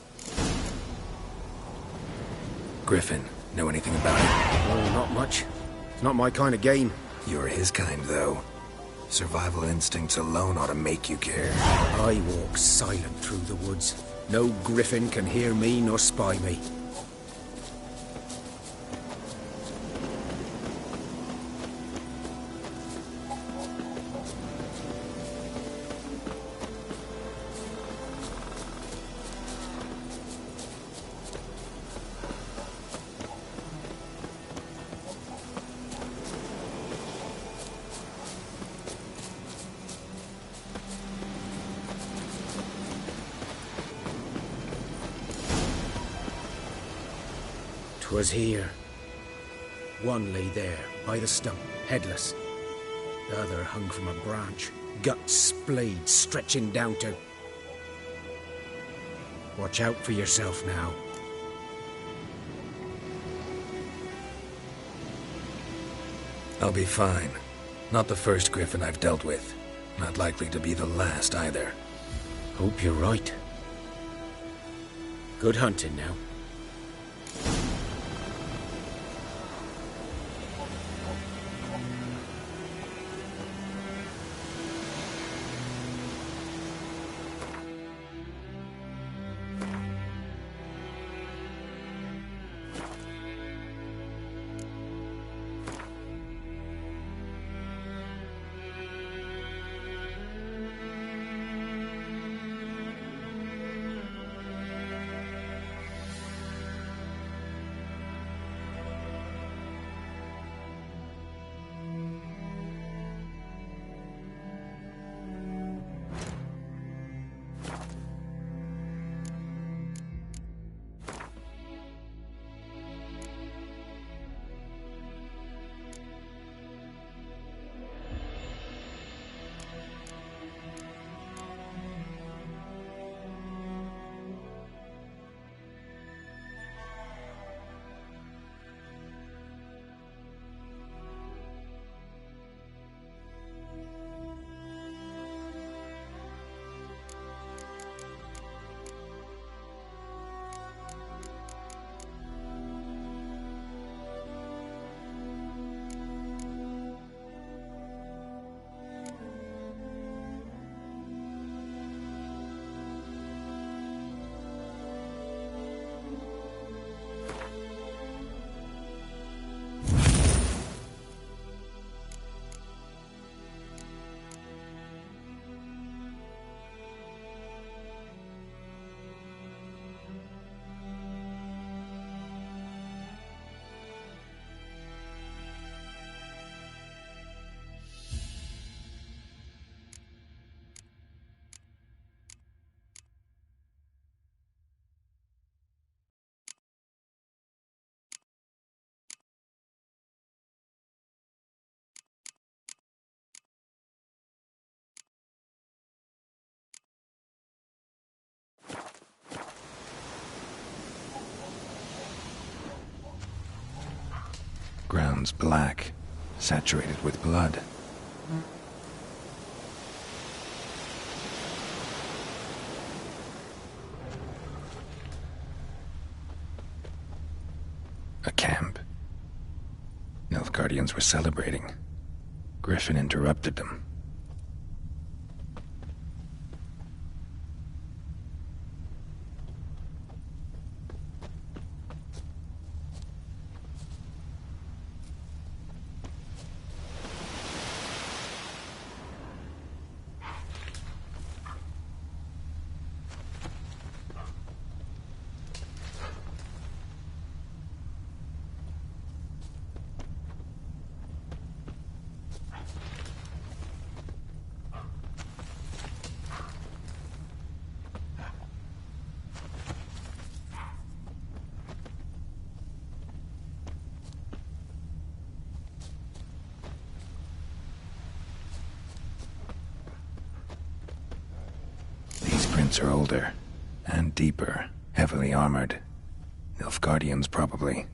Griffin, know anything about it? Oh, not much. It's not my kind of game. You're his kind, though. Survival instincts alone ought to make you care. I walk silent through the woods. No griffin can hear me nor spy me. Was here. One lay there, by the stump, headless. The other hung from a branch, guts splayed, stretching down to... Watch out for yourself now. I'll be fine. Not the first griffin I've dealt with. Not likely to be the last, either. Hope you're right. Good hunting now. Ground's black, saturated with blood. A camp. Nilfgaardians were celebrating. Griffin interrupted them. Are older and deeper, heavily armored. Nilfgaardians, probably.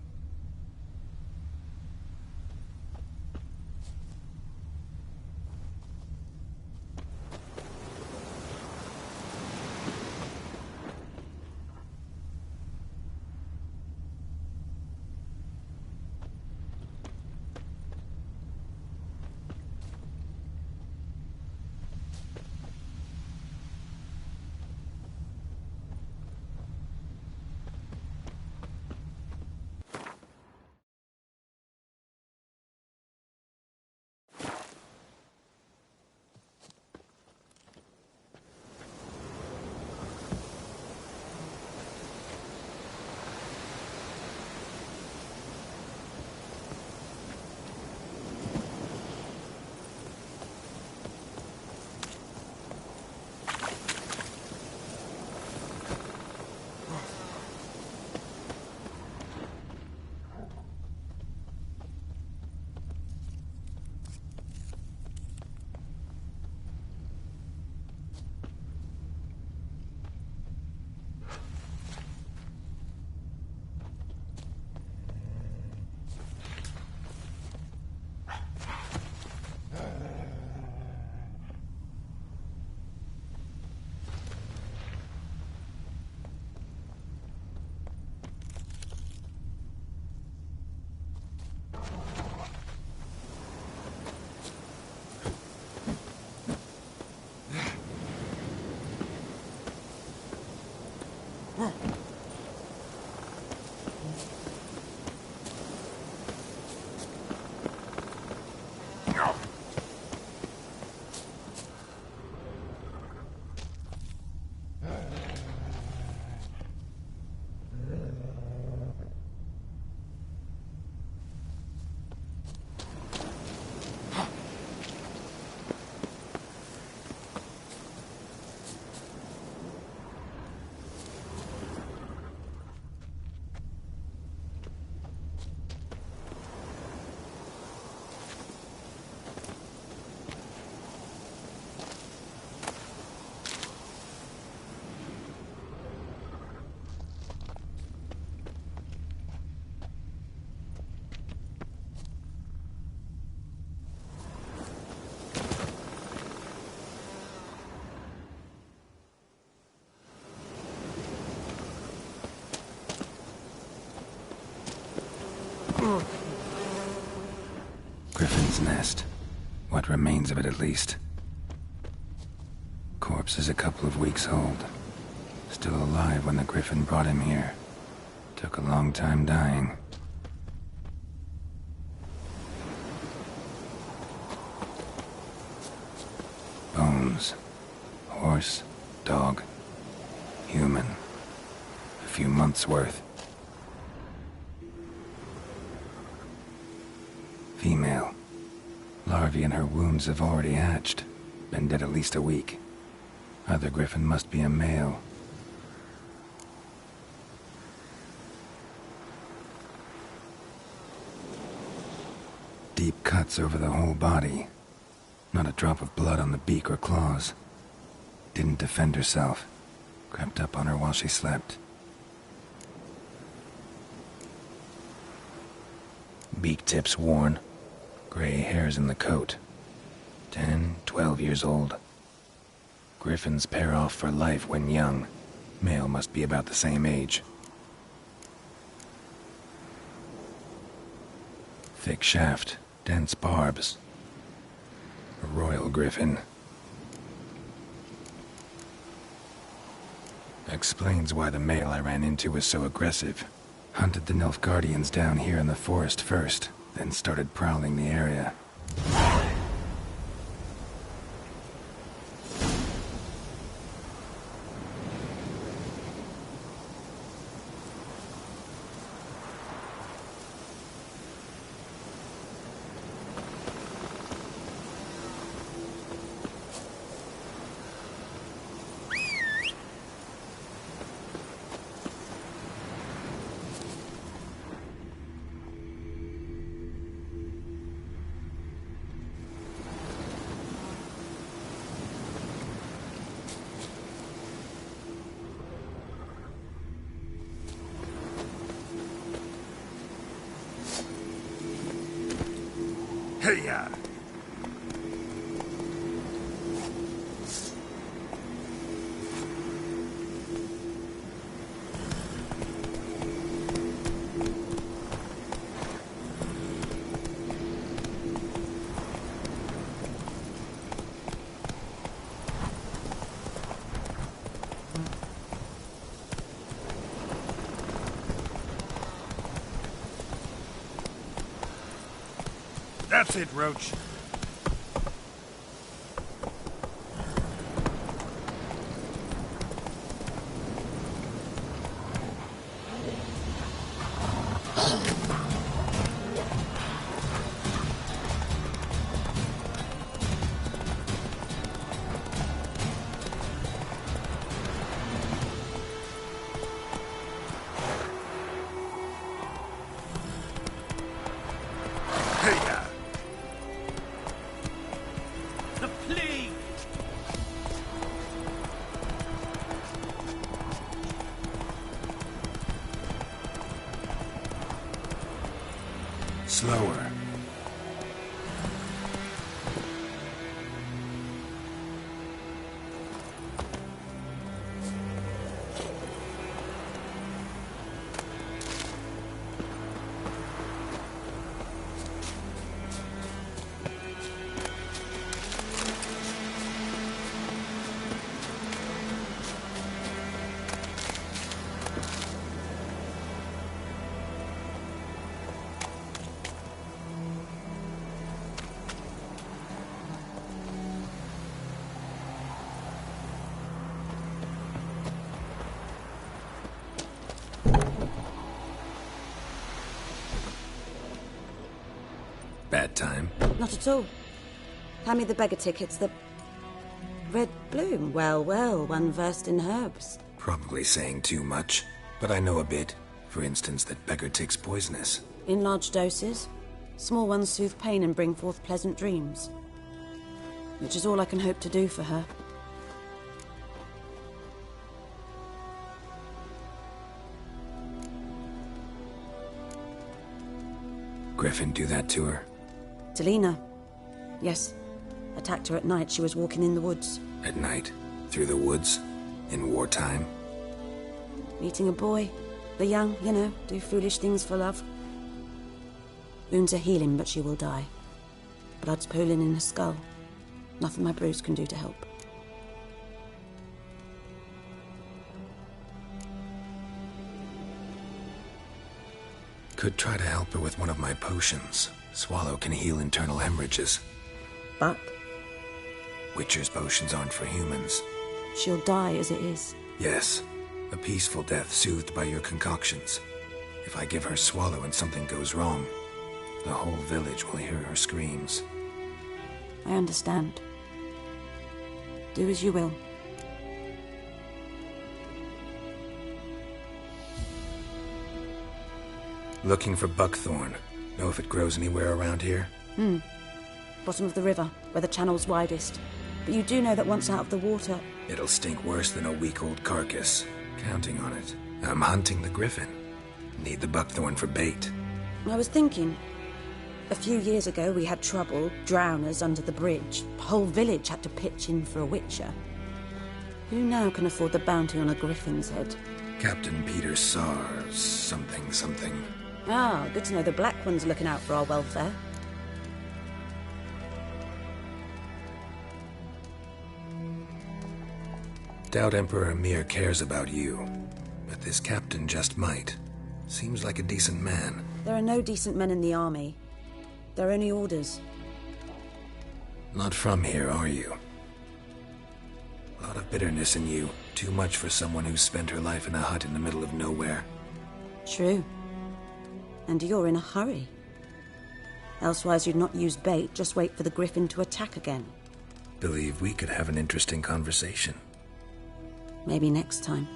Griffin's nest. What remains of it, at least. Corpse is a couple of weeks old. Still alive when the Griffin brought him here. Took a long time dying. Bones. Horse, dog, human. A few months' worth. Female. Larvae in her wounds have already hatched. Been dead at least a week. Other Griffin must be a male. Deep cuts over the whole body. Not a drop of blood on the beak or claws. Didn't defend herself. Crept up on her while she slept. beak tips worn. Gray hairs in the coat. 10, 12 years old. Griffins pair off for life when young. Male must be about the same age. Thick shaft, dense barbs. A royal griffin. Explains why the male I ran into was so aggressive. Hunted the Nilfgaardians down here in the forest first, then started prowling the area. Hey-ya! That's it, Roach. Slower. Bad time? Not at all. Hand me the beggar tickets, the red bloom. Well, well, one versed in herbs. Probably saying too much, but I know a bit. For instance, that beggar tick's poisonous. In large doses. Small ones soothe pain and bring forth pleasant dreams. Which is all I can hope to do for her. Griffin do that to her? Delina. Yes. Attacked her at night. She was walking in the woods. At night? Through the woods? In wartime? Meeting a boy. The young, you know, do foolish things for love. Wounds are healing, but she will die. Blood's pooling in her skull. Nothing my bruise can do to help. Could try to help her with one of my potions. Swallow can heal internal hemorrhages. But? Witcher's potions aren't for humans. She'll die as it is. Yes. A peaceful death soothed by your concoctions. If I give her Swallow and something goes wrong, the whole village will hear her screams. I understand. Do as you will. Looking for buckthorn. Know if it grows anywhere around here? Bottom of the river, where the channel's widest. But you do know that once out of the water... It'll stink worse than a week-old carcass. Counting on it. I'm hunting the griffin. Need the buckthorn for bait. I was thinking, A few years ago, we had trouble, drowners under the bridge. The whole village had to pitch in for a witcher. Who now can afford the bounty on a griffin's head? Captain Peter Sars, something. Ah, good to know the Black One's looking out for our welfare. Doubt Emperor Emir cares about you, but this captain just might. Seems like a decent man. There are no decent men in the army. They're only orders. Not from here, are you? A lot of bitterness in you. Too much for someone who spent her life in a hut in the middle of nowhere. True. And you're in a hurry. Elsewise you'd not use bait, just wait for the griffin to attack again. Believe we could have an interesting conversation. Maybe next time.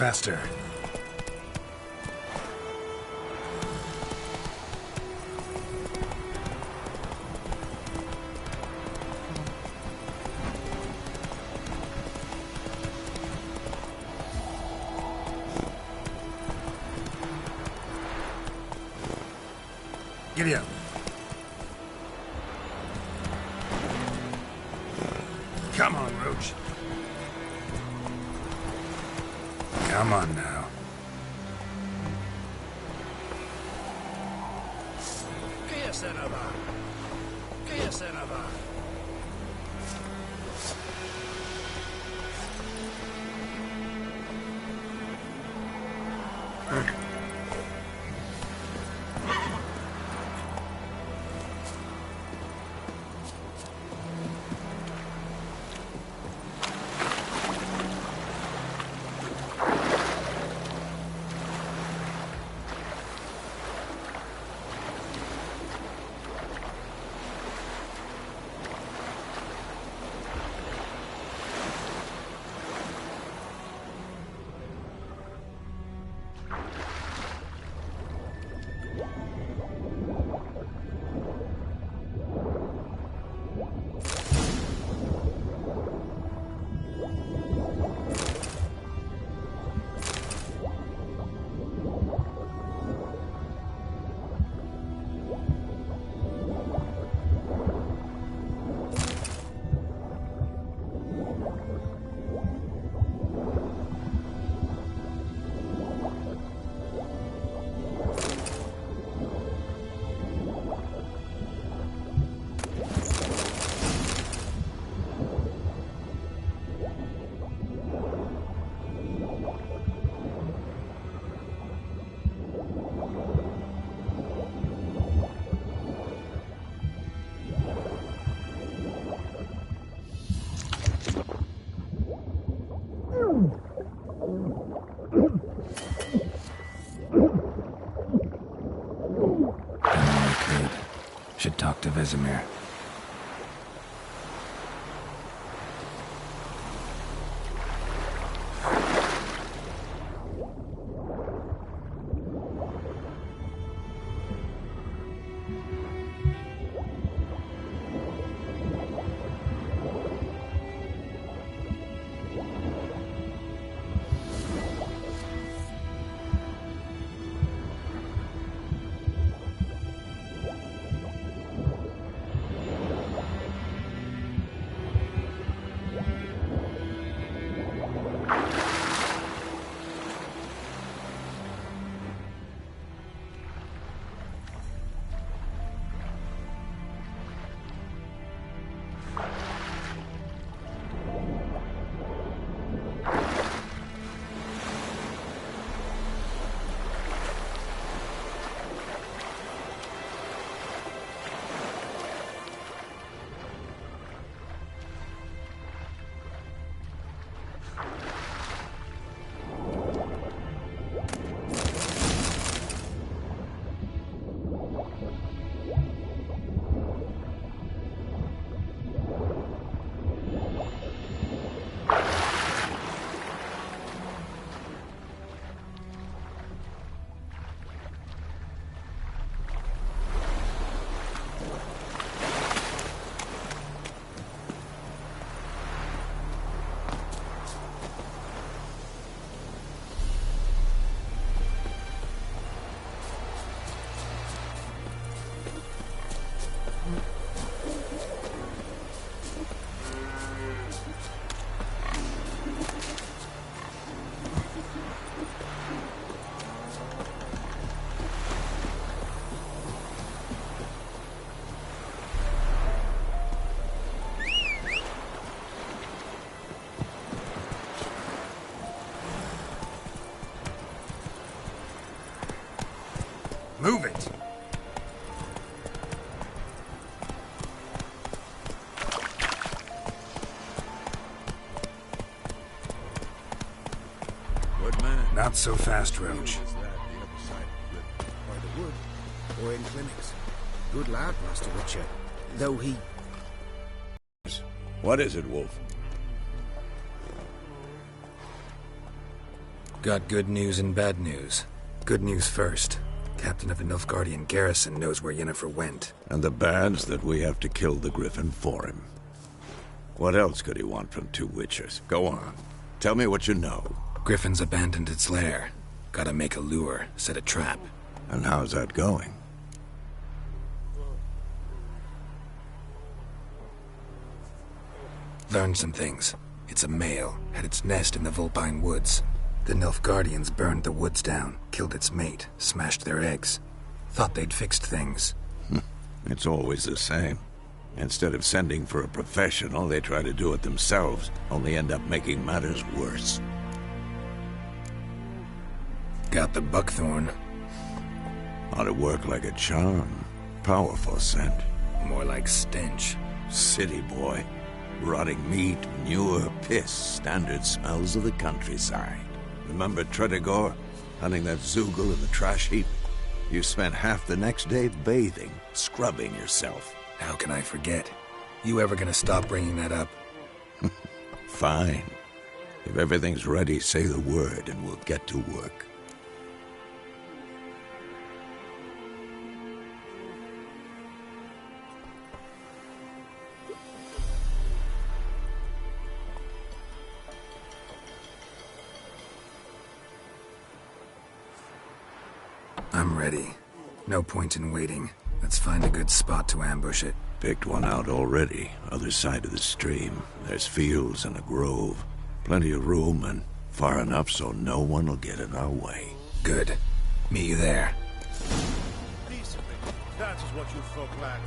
Faster. Giddy up. Come on, Roach. Come on now. Vesemir. Move it! Good man. Not so fast, Roach. By the wood, or in clinics. Good lad, Master Witcher. Though he... What is it, Wolf? Got good news and bad news. Good news first. Captain of the Nilfgaardian garrison knows where Yennefer went. And the bad's that we have to kill the Griffin for him. What else could he want from two Witchers? Go on. Tell me what you know. Griffin's abandoned its lair. Gotta make a lure, set a trap. And how's that going? Learned some things. It's a male, had its nest in the Vulpine Woods. The Nilfgaardians burned the woods down, killed its mate, smashed their eggs. Thought they'd fixed things. It's always the same. Instead of sending for a professional, they try to do it themselves, only end up making matters worse. Got the buckthorn. Ought to work like a charm. Powerful scent. More like stench. City boy. Rotting meat, manure, piss, standard smells of the countryside. Remember Tredegor? Hunting that Zoogle in the trash heap? You spent half the next day bathing, scrubbing yourself. How can I forget? You ever gonna stop bringing that up? Fine. If everything's ready, say the word and we'll get to work. I'm ready. No point in waiting. Let's find a good spot to ambush it. Picked one out already. Other side of the stream. There's fields and a grove. Plenty of room and far enough so no one will get in our way. Good. Meet you there. Decently. That is what you folk lack.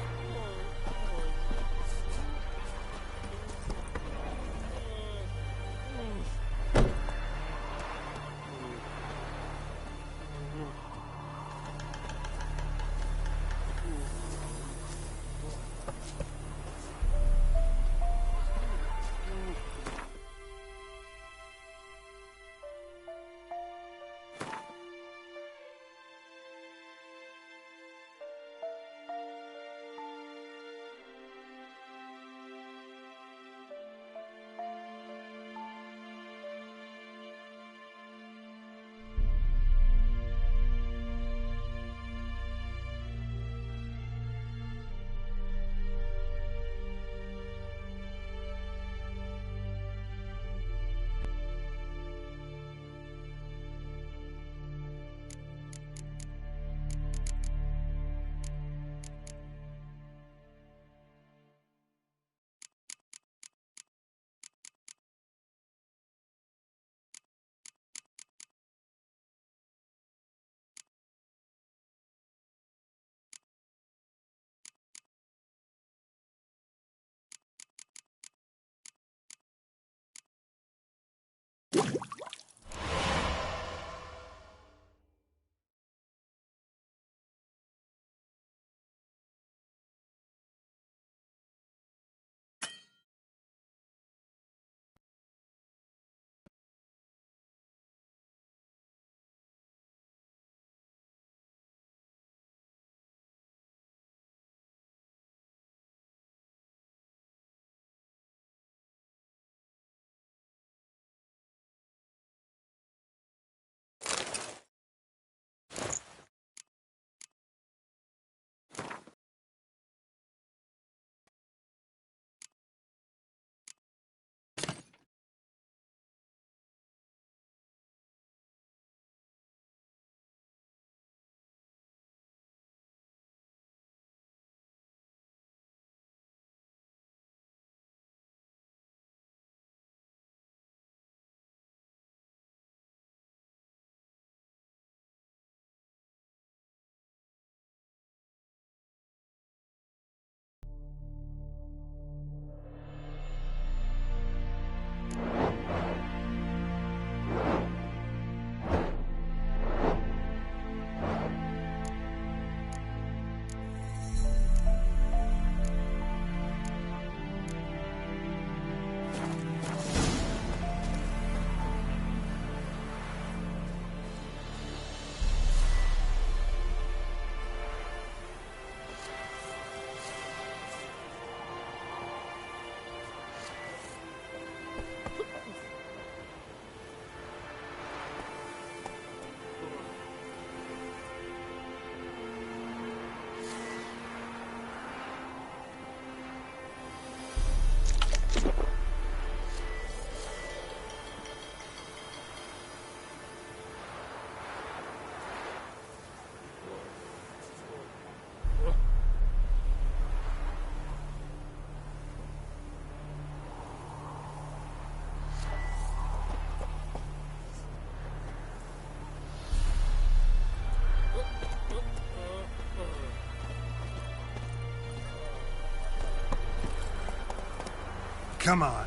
Come on.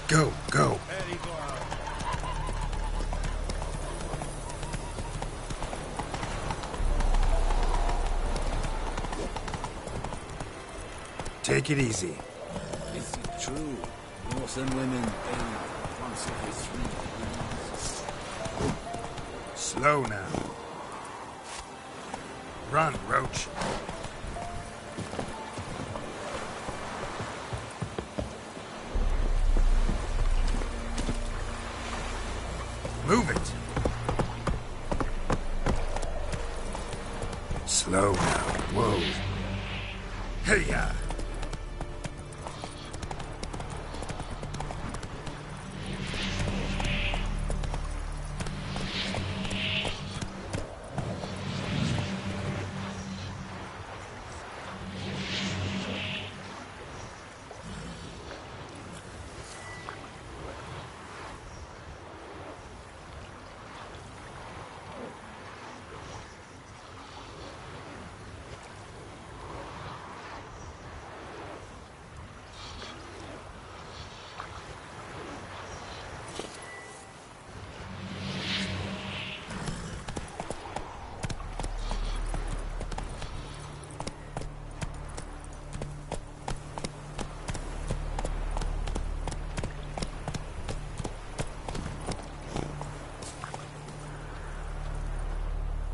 Go, go. Take it easy. Is it true? Northern women bathe once every 3 years. Slow now. Run, Roach. Move it. Slow now. Whoa. Hey-ya.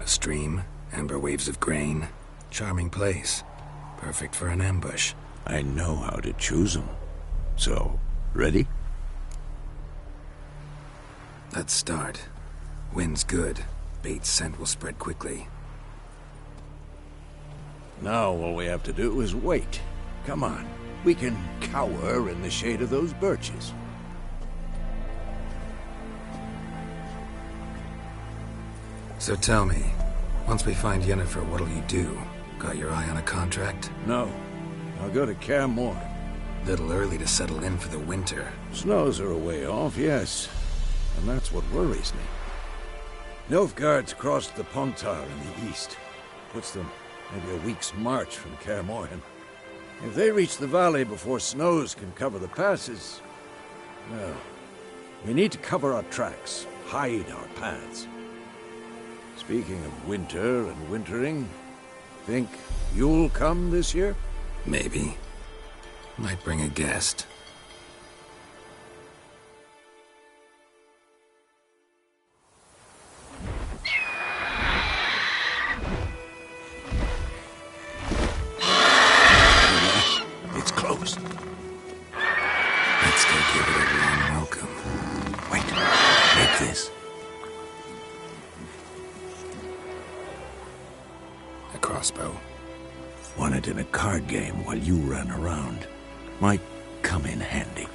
Stream, amber waves of grain. Charming place. Perfect for an ambush. I know how to choose them. So, ready? Let's start. Wind's good. Bait's scent will spread quickly. Now all we have to do is wait. Come on. We can cower in the shade of those birches. So tell me, once we find Yennefer, what'll you do? Got your eye on a contract? No. I'll go to Kaer Morhen. Little early to settle in for the winter. Snows are a way off, yes. And that's what worries me. Nilfgaard's crossed the Pontar in the east. Puts them maybe a week's march from Kaer Morhen. If they reach the valley before snows can cover the passes, well, we need to cover our tracks, hide our paths. Speaking of winter and wintering, think you'll come this year? Maybe. Might bring a guest. It's closed. Let's go give it a warm welcome. Wait, make this. A crossbow. Won it in a card game while you ran around. Might come in handy.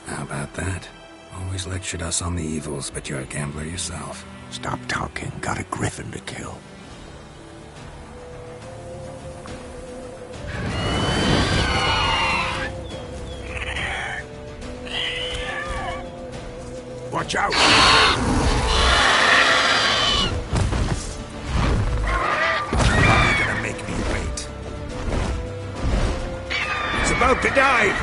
How about that? Always lectured us on the evils, but you're a gambler yourself. Stop talking. Got a griffin to kill. Watch out! You're gonna make me wait. It's about to dive!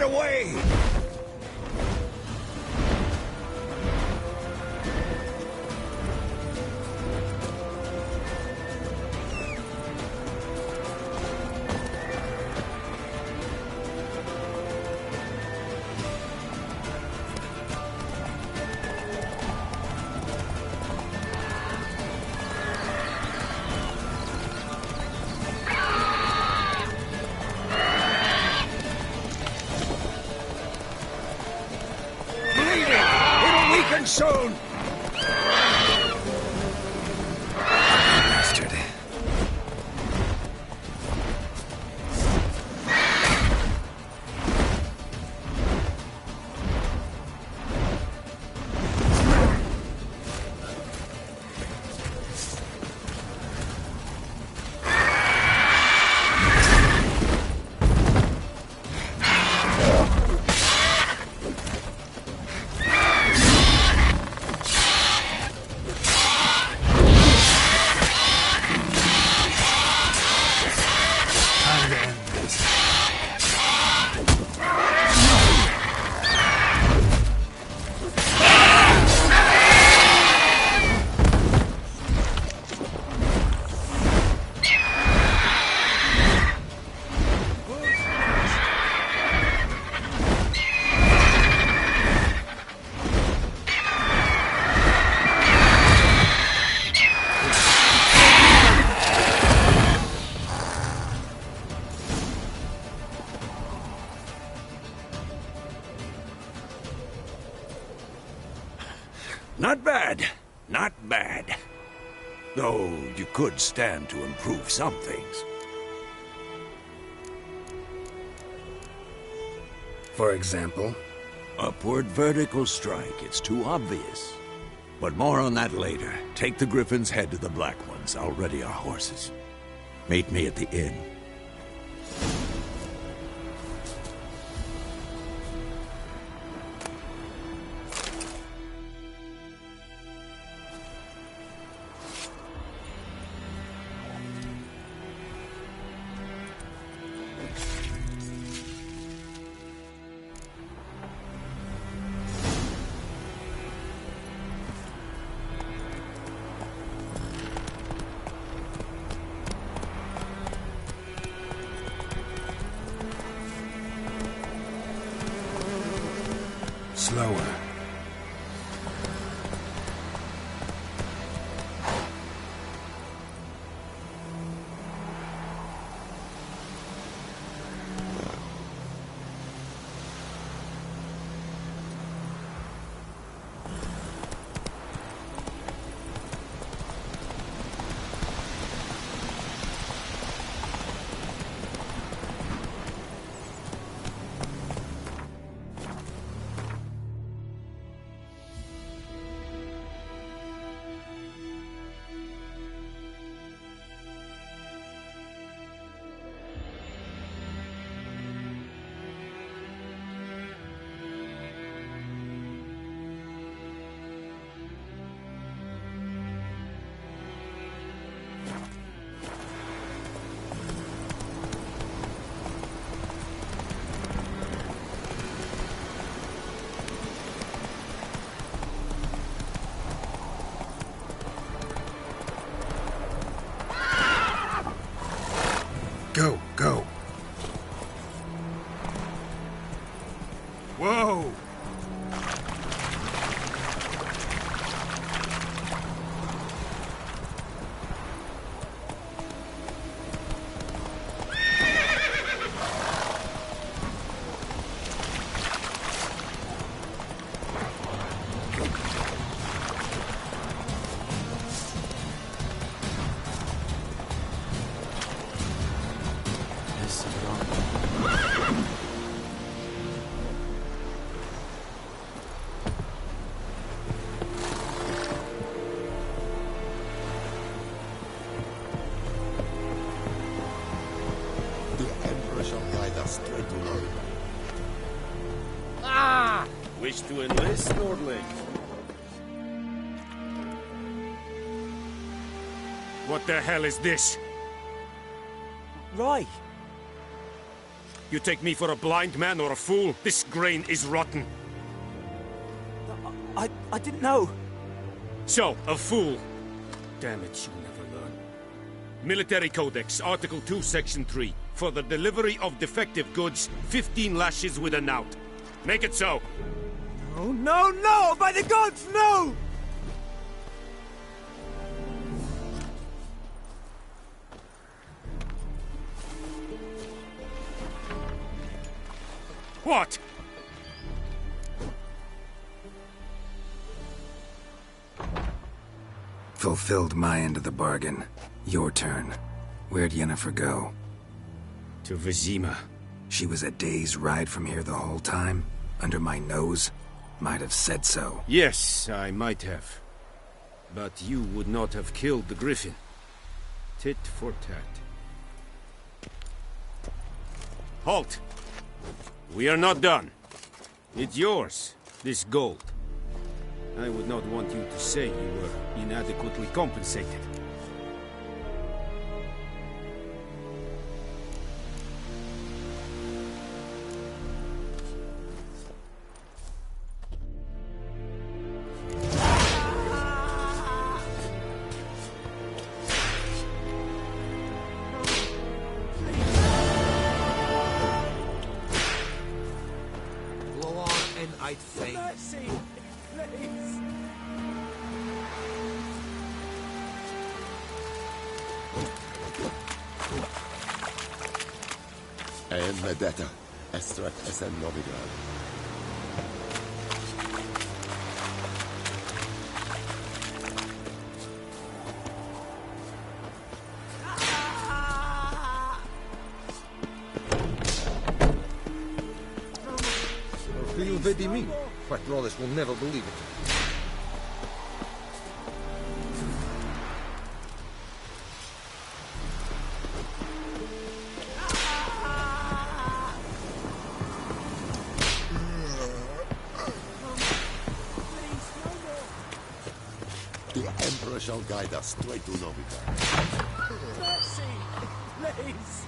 away! Soon! Bastard. Not bad. Not bad. Though you could stand to improve some things. For example? Upward vertical strike. It's too obvious. But more on that later. Take the Griffin's head to the Black Ones. I'll ready our horses. Meet me at the inn. Slower. Go, go. Whoa! Wish to enlist, Nordling? What the hell is this? Right. You take me for a blind man or a fool? This grain is rotten. I didn't know. So, a fool. Damn it, you'll never learn. Military Codex, Article 2, Section 3. For the delivery of defective goods, 15 lashes with a knout. Make it so. No, no, no! By the gods, no! What? Fulfilled my end of the bargain. Your turn. Where'd Yennefer go? To Vizima. She was a day's ride from here the whole time? Under my nose? Might have said so. Yes, I might have. But you would not have killed the griffin. Tit for tat. Halt! We are not done. It's yours, this gold. I would not want you to say you were inadequately compensated. Blow on and I'd faint. Mercy, please. En med detta, Estrat SN Novigrad. Do you really mean? My brothers will never believe it. The Emperor shall guide us straight to Novigrad. Mercy, please.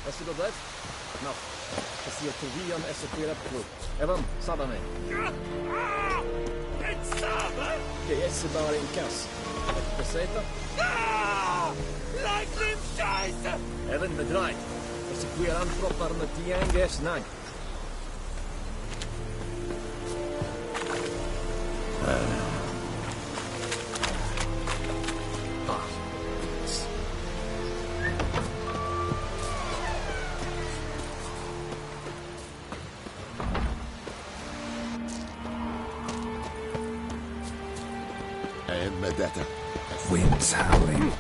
Vad ser du där? Nå, jag ser Tovian exekverat på. Evan, sabba mig. Det är så bara en kass. Besätta. Scheiße! Evan, bedreid. Exekveran proppar med tiange snag. En med detta, Winds howling.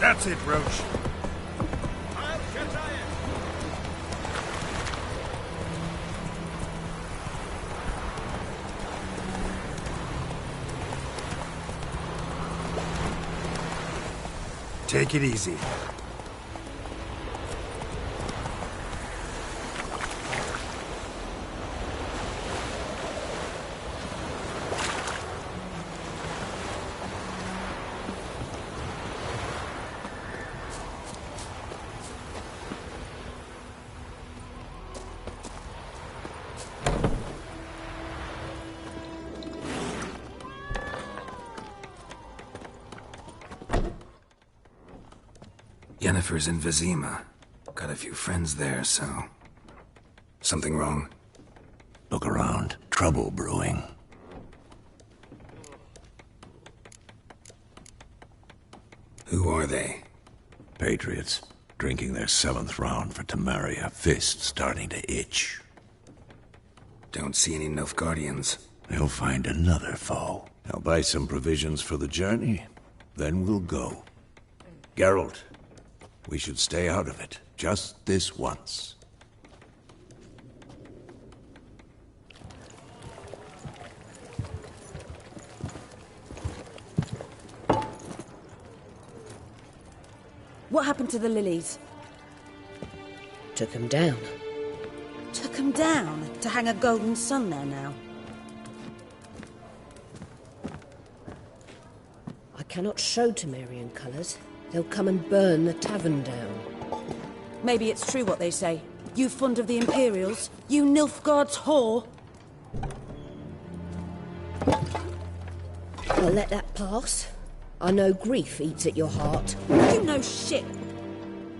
That's it, Roach. Take it easy. Yennefer's in Vizima. Got a few friends there, so... Something wrong? Look around. Trouble brewing. Who are they? Patriots. Drinking their 7th round for Temeria. Fist starting to itch. Don't see any Nilfgaardians. They'll find another foe. I'll buy some provisions for the journey. Then we'll go. Geralt, we should stay out of it. Just this once. What happened to the lilies? Took them down. Took them down? To hang a golden sun there now? I cannot show Temerian colours. They'll come and burn the tavern down. Maybe it's true what they say. You fond of the Imperials? You Nilfgaard's whore? I'll let that pass. I know grief eats at your heart. You know shit.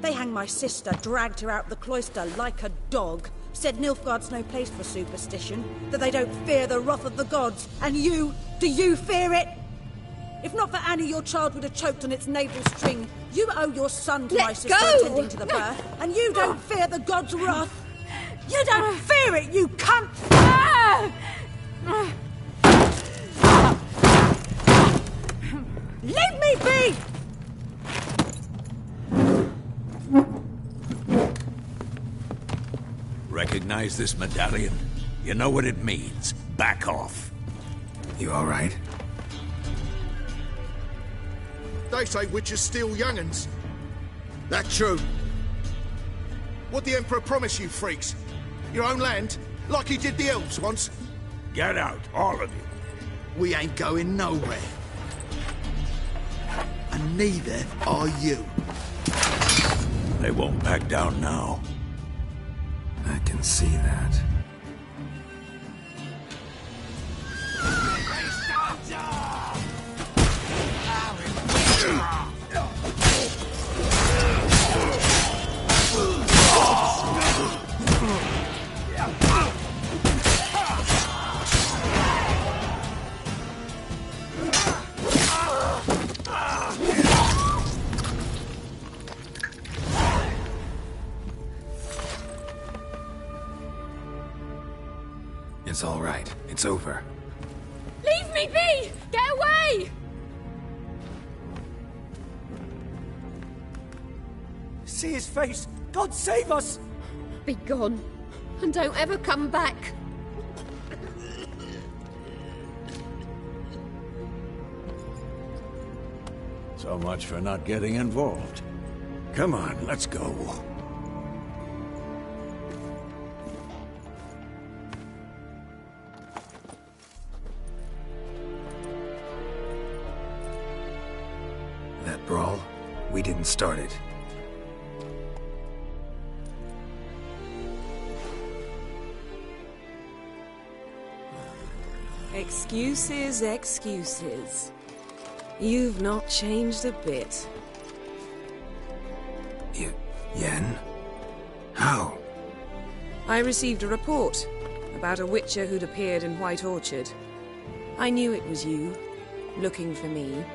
They hanged my sister, dragged her out the cloister like a dog. Said Nilfgaard's no place for superstition, that they don't fear the wrath of the gods. And you, do you fear it? If not for Annie, your child would have choked on its navel string. You owe your son to my sister attending to the birth, and you don't fear the gods' wrath. You don't fear it, you cunt! Leave me be! Recognize this medallion? You know what it means. Back off. You all right? They say witches steal young'uns. That true? What the Emperor promise you, freaks? Your own land? Like he did the elves once? Get out, all of you. We ain't going nowhere. And neither are you. They won't back down now. I can see that. It's all right. It's over. Leave me be! Get away! See his face! God save us! Be gone, and don't ever come back. So much for not getting involved. Come on, let's go. That brawl, we didn't start it. Excuses, excuses. You've not changed a bit. Yen? How? I received a report about a witcher who'd appeared in White Orchard. I knew it was you, looking for me.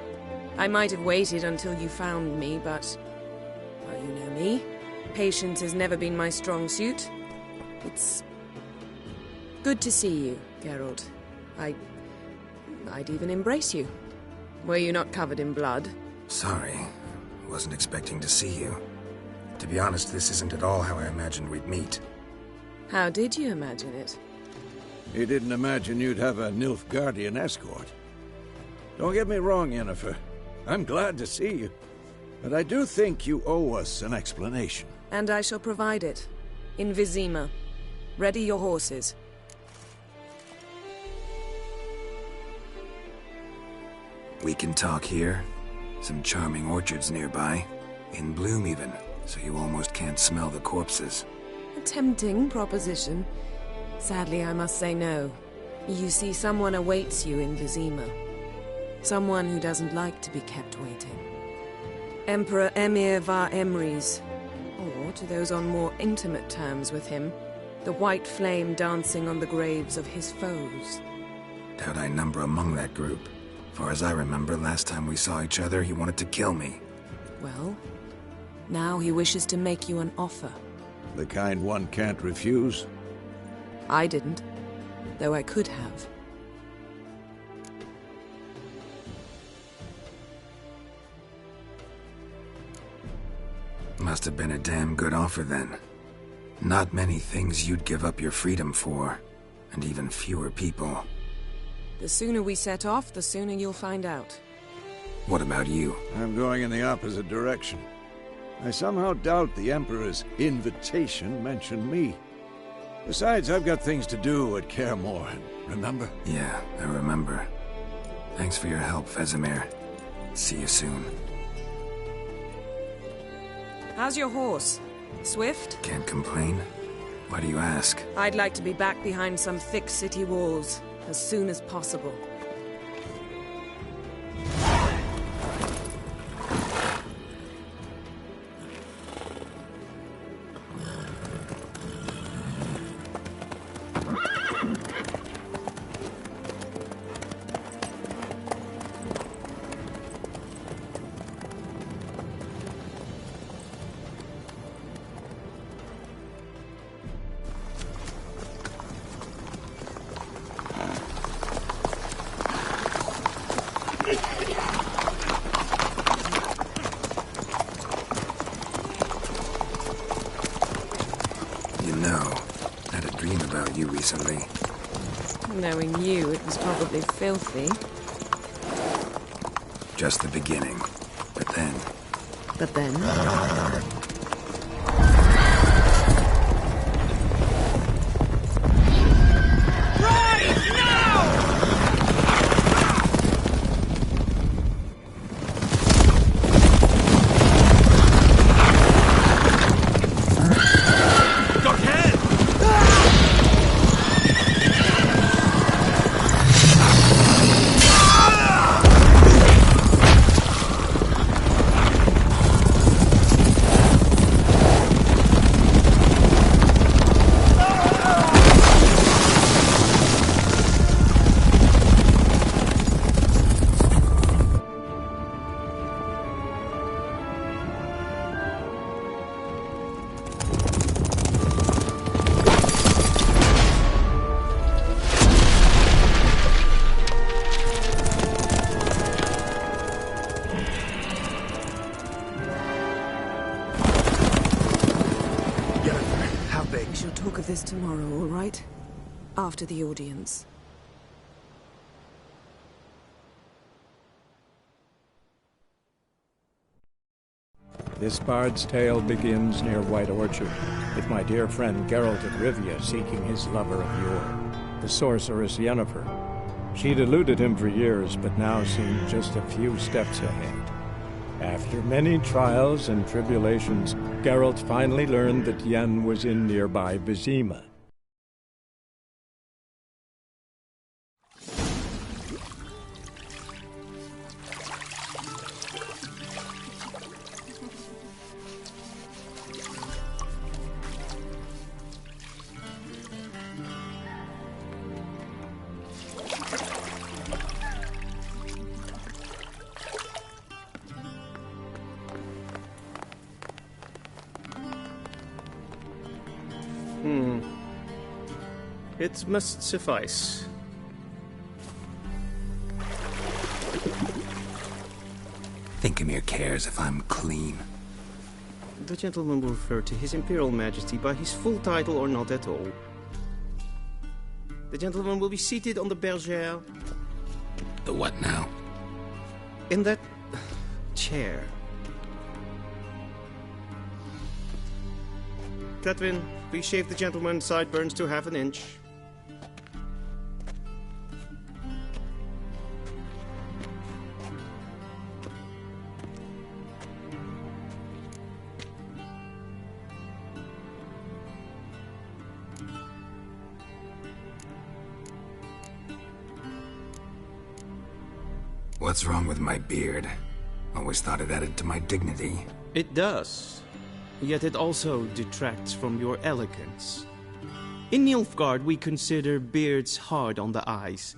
I might have waited until you found me, but... well, you know me. Patience has never been my strong suit. It's... good to see you, Geralt. I'd even embrace you. Were you not covered in blood? Sorry. Wasn't expecting to see you. To be honest, this isn't at all how I imagined we'd meet. How did you imagine it? He didn't imagine you'd have a Nilfgaardian escort. Don't get me wrong, Yennefer. I'm glad to see you. But I do think you owe us an explanation. And I shall provide it. In Vizima. Ready your horses. We can talk here. Some charming orchards nearby. In bloom even, so you almost can't smell the corpses. A tempting proposition. Sadly, I must say no. You see, someone awaits you in Vizima. Someone who doesn't like to be kept waiting. Emperor Emir var Emrys. Or, to those on more intimate terms with him, the white flame dancing on the graves of his foes. Doubt I number among that group. Far as I remember, last time we saw each other, he wanted to kill me. Well, now he wishes to make you an offer. The kind one can't refuse? I didn't, though I could have. Must have been a damn good offer then. Not many things you'd give up your freedom for, and even fewer people. The sooner we set off, the sooner you'll find out. What about you? I'm going in the opposite direction. I somehow doubt the Emperor's invitation mentioned me. Besides, I've got things to do at Kaer Morhen, remember? Yeah, I remember. Thanks for your help, Vesemir. See you soon. How's your horse? Swift? Can't complain. Why do you ask? I'd like to be back behind some thick city walls as soon as possible. Recently. Knowing you, it was probably filthy. Just the beginning. But then... But then? This tomorrow, all right? After the audience. This bard's tale begins near White Orchard, with my dear friend Geralt of Rivia seeking his lover of yore, the sorceress Yennefer. She'd eluded him for years, but now seemed just a few steps ahead. After many trials and tribulations, Geralt finally learned that Yen was in nearby Vizima. It must suffice. Think Vesemir cares if I'm clean? The gentleman will refer to His Imperial Majesty by his full title or not at all. The gentleman will be seated on the bergère. The what now? In that chair. Catwin, please shave the gentleman's sideburns to half an inch. What's wrong with my beard? Always thought it added to my dignity. It does. Yet it also detracts from your elegance. In Nilfgaard, we consider beards hard on the eyes.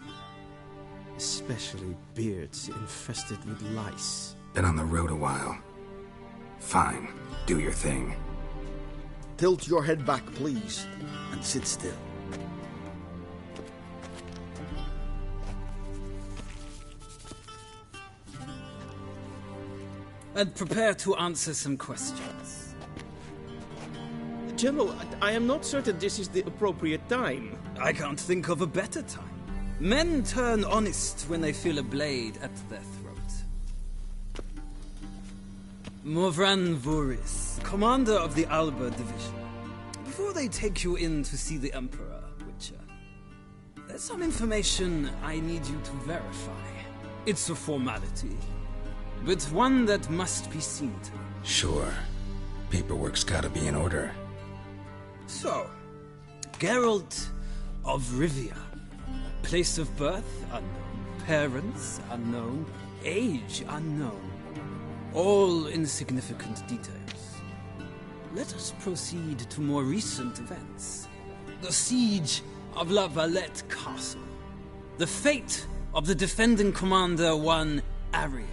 Especially beards infested with lice. Been on the road a while. Fine, do your thing. Tilt your head back, please, and sit still. And prepare to answer some questions. General, I am not certain this is the appropriate time. I can't think of a better time. Men turn honest when they feel a blade at their throat. Morvran Voris, commander of the Alba Division. Before they take you in to see the Emperor, Witcher, there's some information I need you to verify. It's a formality, but one that must be seen to. Sure. Paperwork's gotta be in order. So, Geralt of Rivia. Place of birth unknown. Parents unknown. Age unknown. All insignificant details. Let us proceed to more recent events. The siege of La Valette Castle. The fate of the defending commander, one Arian.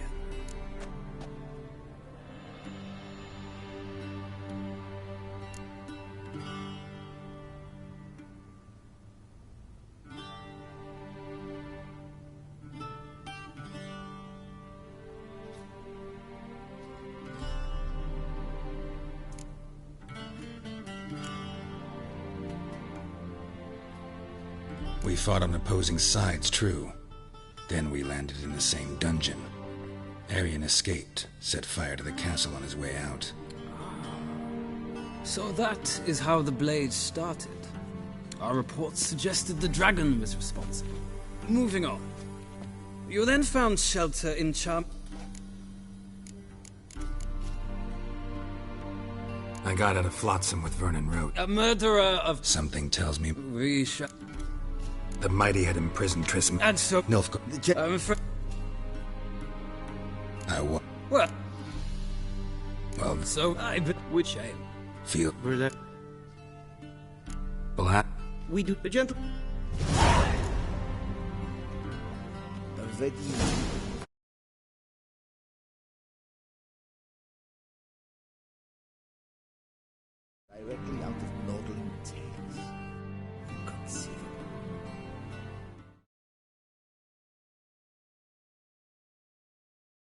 We fought on opposing sides, true. Then we landed in the same dungeon. Arian escaped, set fire to the castle on his way out. So that is how the Blade started. Our reports suggested the dragon was responsible. Moving on. You then found shelter in I got out of Flotsam with Vernon Rote. A murderer of... Something tells me... We shall... The mighty had imprisoned Trism... And so... Nilfgaard... I'm afraid... What? Well... So I... With shame. Feel... We're there. Black... We do the gentle... Already